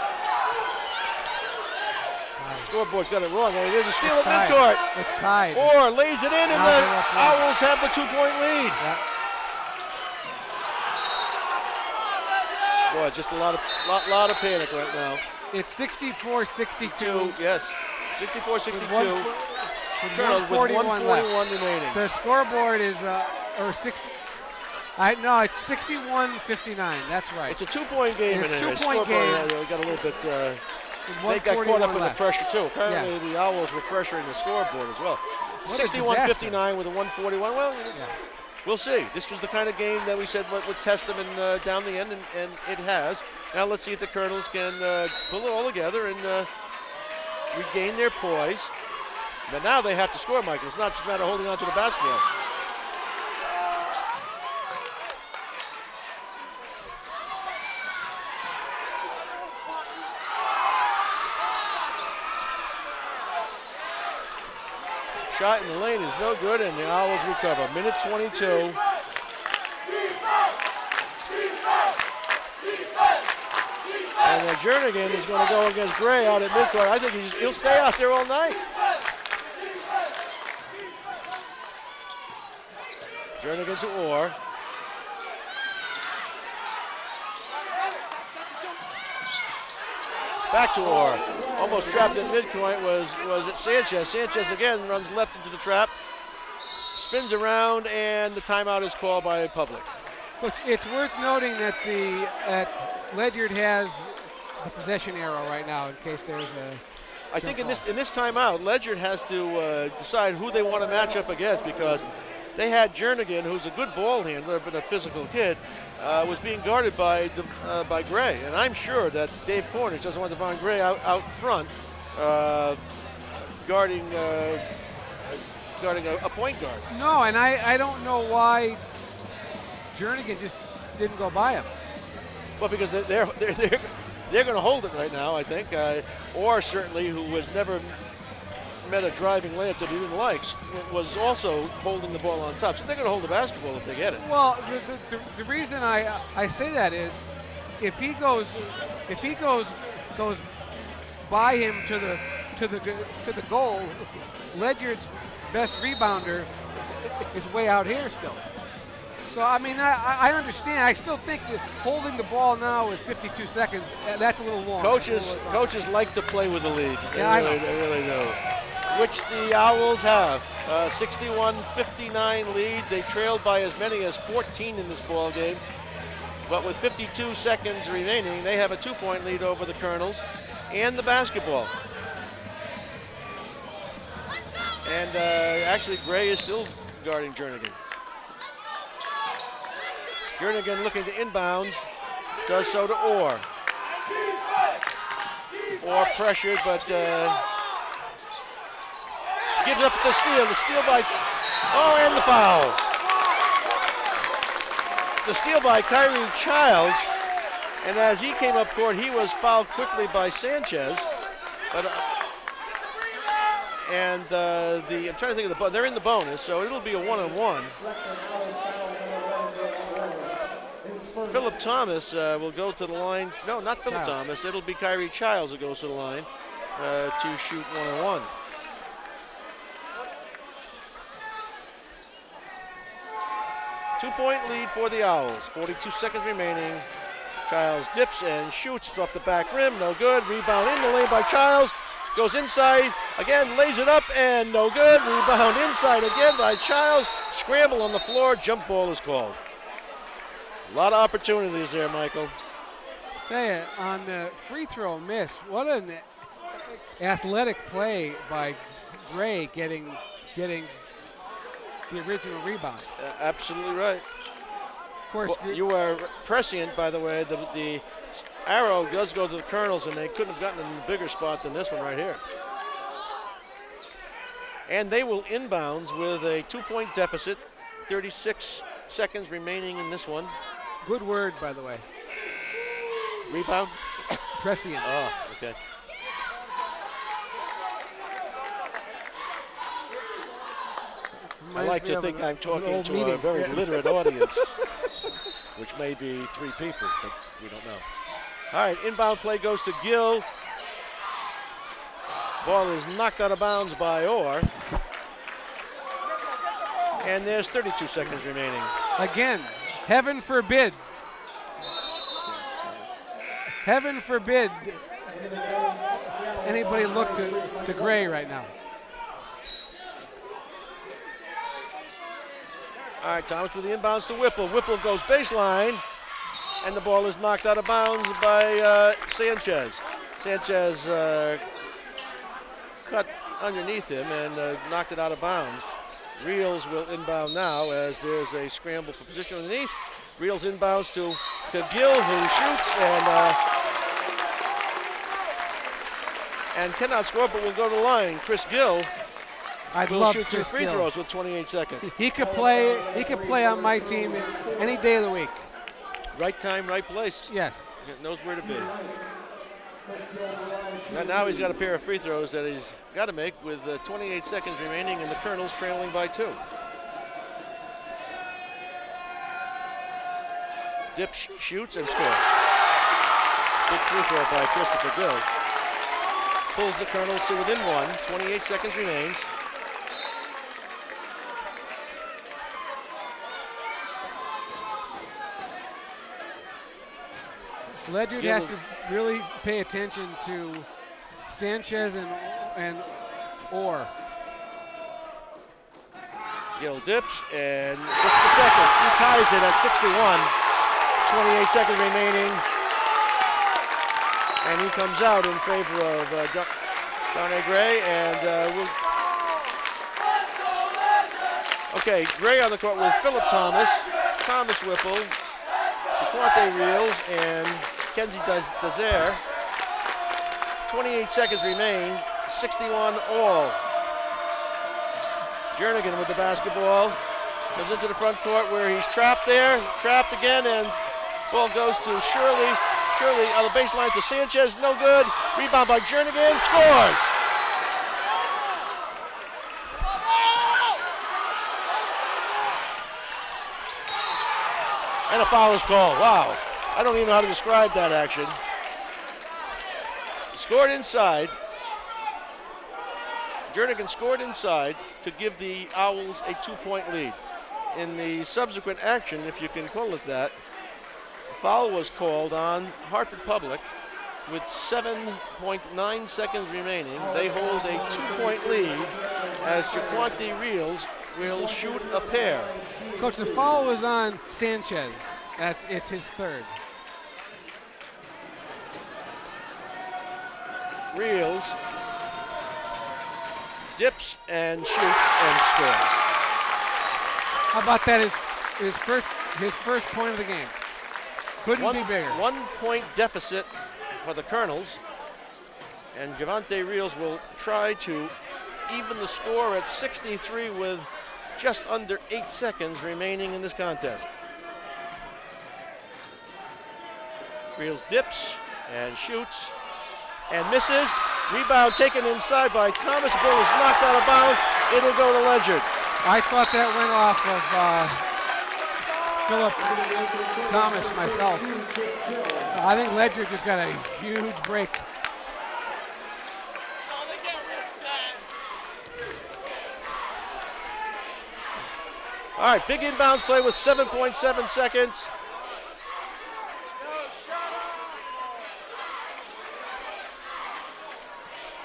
Scoreboard's got it wrong. There's a steal at midcourt. It's tied. Orr lays it in, and the Owls have the 2-point lead. Yeah. Boy, just a lot of panic right now. It's 64-62. Yes, 64-62. Colonels with 141 remaining. The scoreboard is it's 61-59. That's right. It's a 2-point game. It's a 2-point game. We got a little bit. They got caught up in the pressure too. Apparently, the Owls were pressuring the scoreboard as well. 61-59 with a 141. Well, we'll see. This was the kind of game that we said would test them down the end, and it has. Now let's see if the Colonels can pull it all together and regain their poise. But now they have to score, Michael. It's not just a matter of holding on to the basketball. Shot in the lane is no good, and the Owls recover. Minute 22. And Jernigan is going to go against Gray out at midcourt. I think he'll stay out there all night. Jernigan to Orr. Back to Orr. Almost trapped in midpoint was it Sanchez. Sanchez again runs left into the trap. Spins around, and the timeout is called by Public. Look, it's worth noting that Ledyard has the possession arrow right now in case there's I think in this timeout, Ledyard has to decide who they want to match up against, because they had Jernigan, who's a good ball handler but a physical kid, was being guarded by Gray, and I'm sure that Dave Cornish doesn't want Devon Gray out front guarding a point guard. No, and I don't know why Jernigan just didn't go by him. Well, because they're going to hold it right now, I think. Or certainly, who has never met a driving layup that he didn't like, was also holding the ball on top. So they're going to hold the basketball if they get it. Well, the reason I say that is, if he goes by him to the goal, Ledyard's best rebounder is way out here still. So, I mean, I understand. I still think that holding the ball now with 52 seconds, that's a little long. Coaches like to play with the lead. Yeah, they really do. Which the Owls have. 61-59 lead. They trailed by as many as 14 in this ball game. But with 52 seconds remaining, they have a 2-point lead over the Colonels and the basketball. And actually, Gray is still guarding Jernigan. Jernigan looking to inbounds, does so to Orr. Orr pressured, but gives up the steal. The steal by, and the foul. The steal by Kyrie Childs, and as he came up court, he was fouled quickly by Sanchez. But I'm trying to think of they're in the bonus, so it'll be a 1-on-1. Philip Thomas will go to the line. No, not Philip Thomas. It'll be Kyrie Childs who goes to the line to shoot 1-on-1. Two-point lead for the Owls. 42 seconds remaining. Childs dips and shoots. It's off the back rim. No good. Rebound in the lane by Childs. Goes inside. Again, lays it up and no good. Rebound inside again by Childs. Scramble on the floor. Jump ball is called. A lot of opportunities there, Michael. Say it, on the free throw miss, what an athletic play by Gray getting the original rebound. Absolutely right. Of course, well, you are prescient, by the way. The arrow does go to the Colonels, and they couldn't have gotten in a bigger spot than this one right here. And they will inbounds with a 2-point deficit. 36 seconds remaining in this one. Good word, by the way. Rebound? Prescient. Oh, okay. I like to think I'm talking to a very literate audience, which may be 3 people, but we don't know. All right, inbound play goes to Gill. Ball is knocked out of bounds by Orr. And there's 32 seconds remaining. Again, heaven forbid. Heaven forbid anybody look to Gray right now. All right, Thomas with the inbounds to Whipple. Whipple goes baseline, and the ball is knocked out of bounds by Sanchez. Sanchez cut underneath him and knocked it out of bounds. Reels will inbound now as there's a scramble for position underneath. Reels inbounds to Gill, who shoots and cannot score, but will go to the line. Chris Gill will shoot 2 free throws with 28 seconds. He could play on my team any day of the week. Right time, right place. Yes. He knows where to be. Now he's got a pair of free throws that he's got to make with 28 seconds remaining and the Colonels trailing by 2. Dips, shoots, and scores. Big free throw by Christopher Gill. Pulls the Colonels to within 1. 28 seconds remains. Ledyard has to really pay attention to Sanchez and Orr. Gill dips and gets the second. He ties it at 61. 28 seconds remaining. And he comes out in favor of Darnay Gray, and okay, Gray on the court with Philip Thomas, Thomas Whipple, Jaquante Reels, and Kenzie Dazaire. 28 seconds remain, 61 all. Jernigan with the basketball, comes into the front court where he's trapped there, trapped again, and ball goes to Shirley. Shirley on the baseline to Sanchez, no good. Rebound by Jernigan, scores! And a foul is called. Wow. I don't even know how to describe that action. Scored inside. Jernigan scored inside to give the Owls a 2-point lead. In the subsequent action, if you can call it that, a foul was called on Hartford Public with 7.9 seconds remaining. They hold a 2-point lead as Jaquante Reels will shoot a pair. Coach, the foul was on Sanchez. It's his third. Reels dips and shoots and scores. How about that? His first point of the game. Couldn't be bigger. 1 point deficit for the Colonels, and Javante Reels will try to even the score at 63 with just under 8 seconds remaining in this contest. Reels dips and shoots and misses. Rebound taken inside by Thomas. Ball is knocked out of bounds. It'll go to Ledyard. I thought that went off of Philip Thomas myself. I think Ledyard just got a huge break. All right, big inbounds play with 7.7 seconds.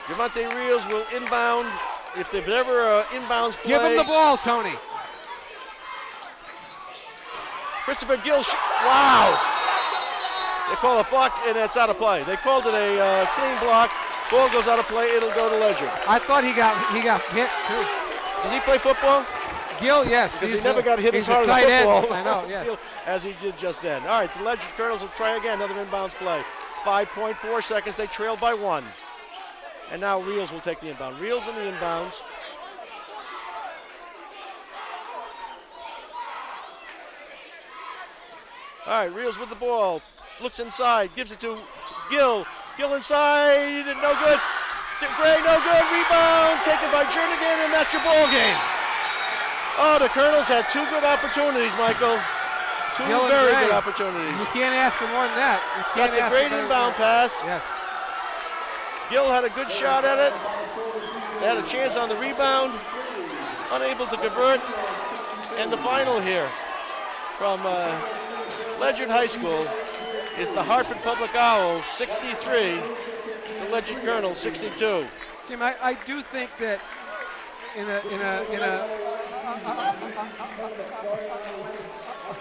Javante Reels will inbound. If there's ever an inbounds play. Give him the ball, Tony. Christopher Gill, wow. They call a block and it's out of play. They called it a clean block. Ball goes out of play, it'll go to Ledyard. I thought he got hit too. Does he play football? Gill, yes. Because he never got hit as hard as football. I know, yes. As he did just then. All right, the Ledyard Colonels will try again, another inbounds play. 5.4 seconds, they trailed by 1. And now Reels will take the inbound. Reels in the inbounds. All right, Reels with the ball. Looks inside, gives it to Gill. Gill inside, no good. Gray, no good. Rebound taken by Jernigan, and that's your ball game. Oh, the Colonels had 2 good opportunities, Michael. 2 very good opportunities. You can't ask for more than that. Got the great inbound pass. Yes. Gill had a good shot at it. They had a chance on the rebound. Unable to convert. And the final here from Ledyard High School is the Hartford Public Owls 63, the Ledyard Colonels 62. Jim, I do think that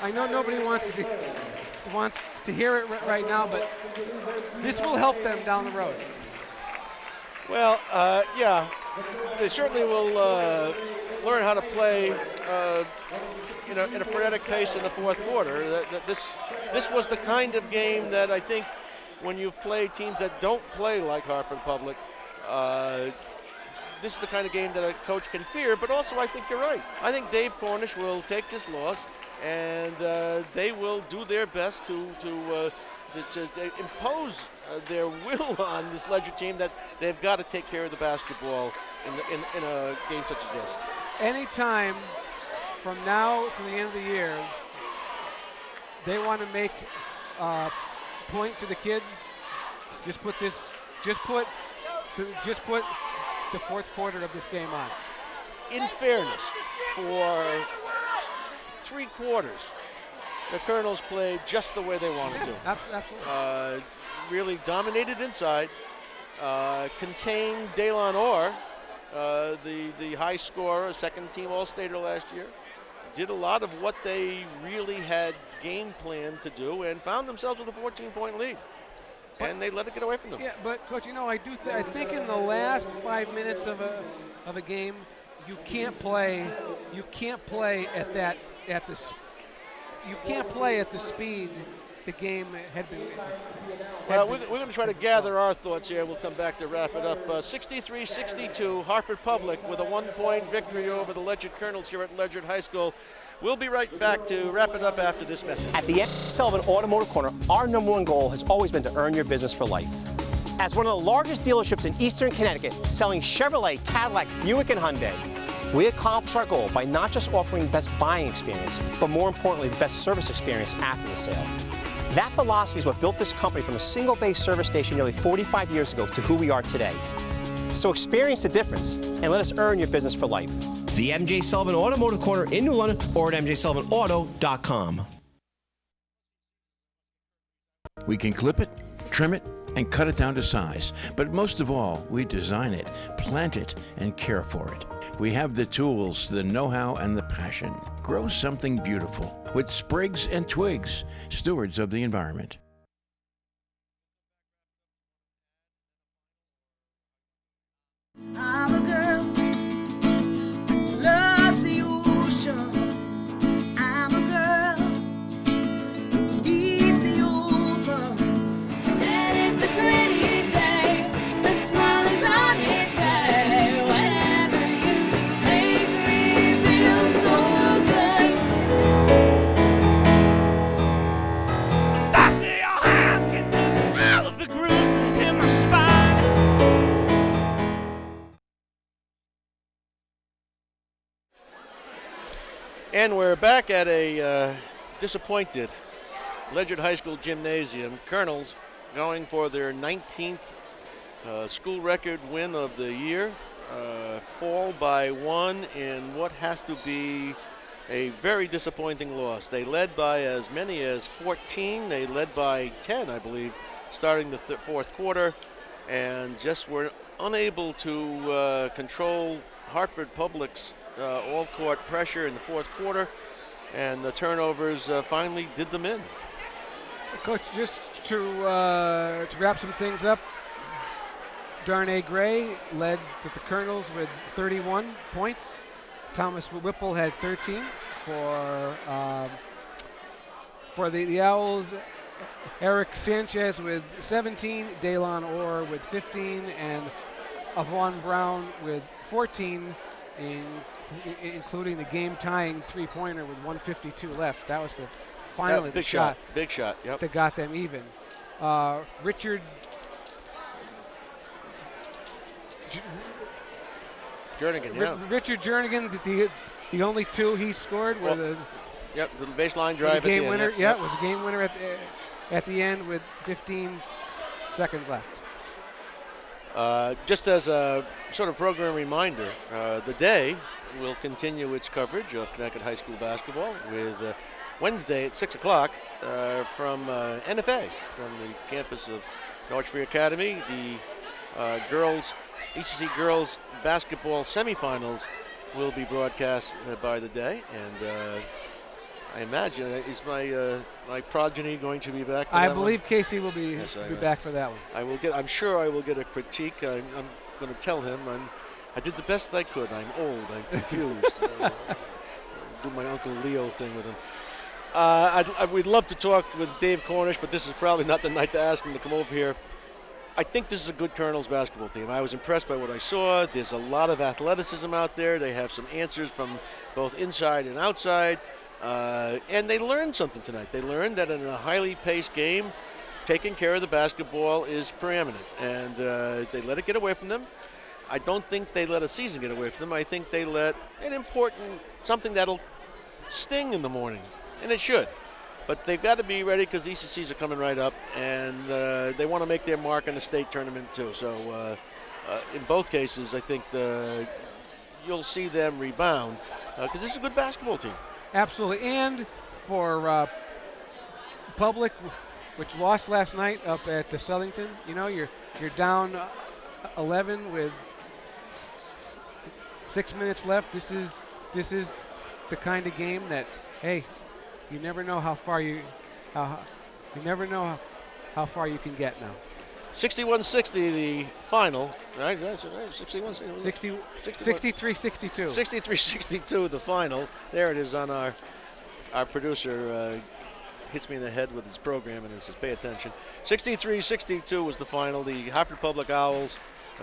I know nobody wants to hear it right now, but this will help them down the road. Well, yeah, they certainly will learn how to play in a frenetic pace in the fourth quarter. This was the kind of game that I think when you've played teams that don't play like Hartford Public, this is the kind of game that a coach can fear. But also, I think you're right. I think Dave Cornish will take this loss, and they will do their best to impose their will on this Ledyard team that they've got to take care of the basketball in a game such as this. Anytime from now to the end of the year, they want to make a point to the kids. Just put the fourth quarter of this game on. In fairness, for 3 quarters, the Colonels played just the way they wanted to. Absolutely. Really dominated inside, contained Daylon Orr, the high scorer, second-team All-Stater last year. Did a lot of what they really had game planned to do and found themselves with a 14-point lead. and they let it get away from them. Yeah, but Coach, I think in the last 5 minutes of a game, you can't play at the speed the game had been. Well, we're going to try to gather our thoughts here. We'll come back to wrap it up. 63-62, Hartford Public with a 1-point victory over the Ledyard Colonels here at Ledyard High School. We'll be right back to wrap it up after this message. At the Sullivan Automotive Corner, our #1 goal has always been to earn your business for life. As one of the largest dealerships in Eastern Connecticut, selling Chevrolet, Cadillac, Buick, and Hyundai, we accomplish our goal by not just offering the best buying experience, but more importantly, the best service experience after the sale. That philosophy is what built this company from a single-base service station nearly 45 years ago to who we are today. So experience the difference and let us earn your business for life. The MJ Sullivan Automotive Corner in New London or at mjsullivanauto.com. We can clip it, trim it, and cut it down to size. But most of all, we design it, plant it, and care for it. We have the tools, the know-how, and the passion. Grow something beautiful with Sprigs and Twigs, stewards of the environment. I'm a girl who loves the ocean. I'm a girl who needs the open. And it's a pretty day. The smile is on its way. Whatever you do makes me feel so good. The thoughts of your hands can touch all of the grooves in my spine. And we're back at a disappointed Ledyard High School gymnasium. Colonels going for their 19th school record win of the year. Fall by 1 in what has to be a very disappointing loss. They led by as many as 14. They led by 10, I believe, starting the fourth quarter, and just were unable to control Hartford Public's all-court pressure in the fourth quarter, and the turnovers finally did them in. Coach, just to wrap some things up, Darnay Gray led the Colonels with 31 points. Thomas Whipple had 13 for the Owls. Eric Sanchez with 17, Daylon Orr with 15, and Avon Brown with 14, including the game-tying three-pointer with 1:52 left. That was finally the shot. Big shot, yep. That got them even. Richard Jernigan, Richard Jernigan, the only two he scored were the baseline drive. The game at the winner. end, Yeah, it was a game winner at the end with 15 seconds left. Just as a sort of program reminder, the day will continue its coverage of Connecticut High School basketball with Wednesday at 6 o'clock from NFA, from the campus of Norwich Free Academy. The ECC girls basketball semifinals will be broadcast by the day, and I imagine, is my progeny going to be back for I that believe one? Casey will be back for that one. I'm sure I will get a critique. I'm going to tell him I did the best I could. I'm old. I'm confused. Do my Uncle Leo thing with him. We'd love to talk with Dave Cornish, but this is probably not the night to ask him to come over here. I think this is a good Colonels basketball team. I was impressed by what I saw. There's a lot of athleticism out there. They have some answers from both inside and outside. And they learned something tonight. They learned that in a highly paced game, taking care of the basketball is preeminent. And they let it get away from them. I don't think they let a season get away from them. I think they let something that'll sting in the morning. And it should. But they've got to be ready because the ECCs are coming right up. And they want to make their mark in the state tournament too. So in both cases, I think you'll see them rebound. Because this is a good basketball team. Absolutely, and for Public, which lost last night up at the Southington, you're down 11 with 6 minutes left. This is the kind of game that, hey, you never know how far you never know how far you can get now. 61-60 the final, right? 61-60. 63-62. 63-62 the final. There it is on our producer hits me in the head with his program and says pay attention. 63-62 was the final. The Hartford Public Owls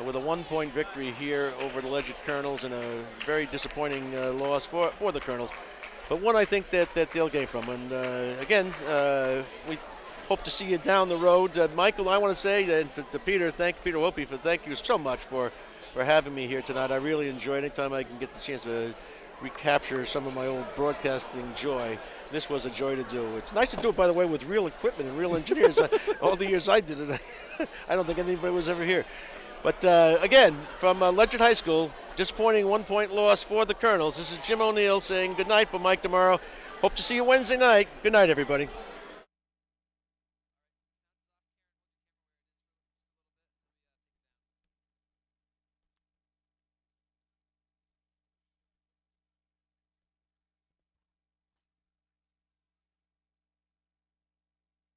with a 1-point victory here over the Ledyard Colonels, and a very disappointing loss for the Colonels. But one I think that they'll gain from. And again, we hope to see you down the road. Michael, I want to say, and to Peter, thank you so much for having me here tonight. I really enjoy it. Anytime I can get the chance to recapture some of my old broadcasting joy, this was a joy to do. It's nice to do it, by the way, with real equipment and real engineers. All the years I did it, I don't think anybody was ever here. But again, from Ledyard High School, disappointing 1-point loss for the Colonels. This is Jim O'Neill saying good night for Mike tomorrow. Hope to see you Wednesday night. Good night, everybody.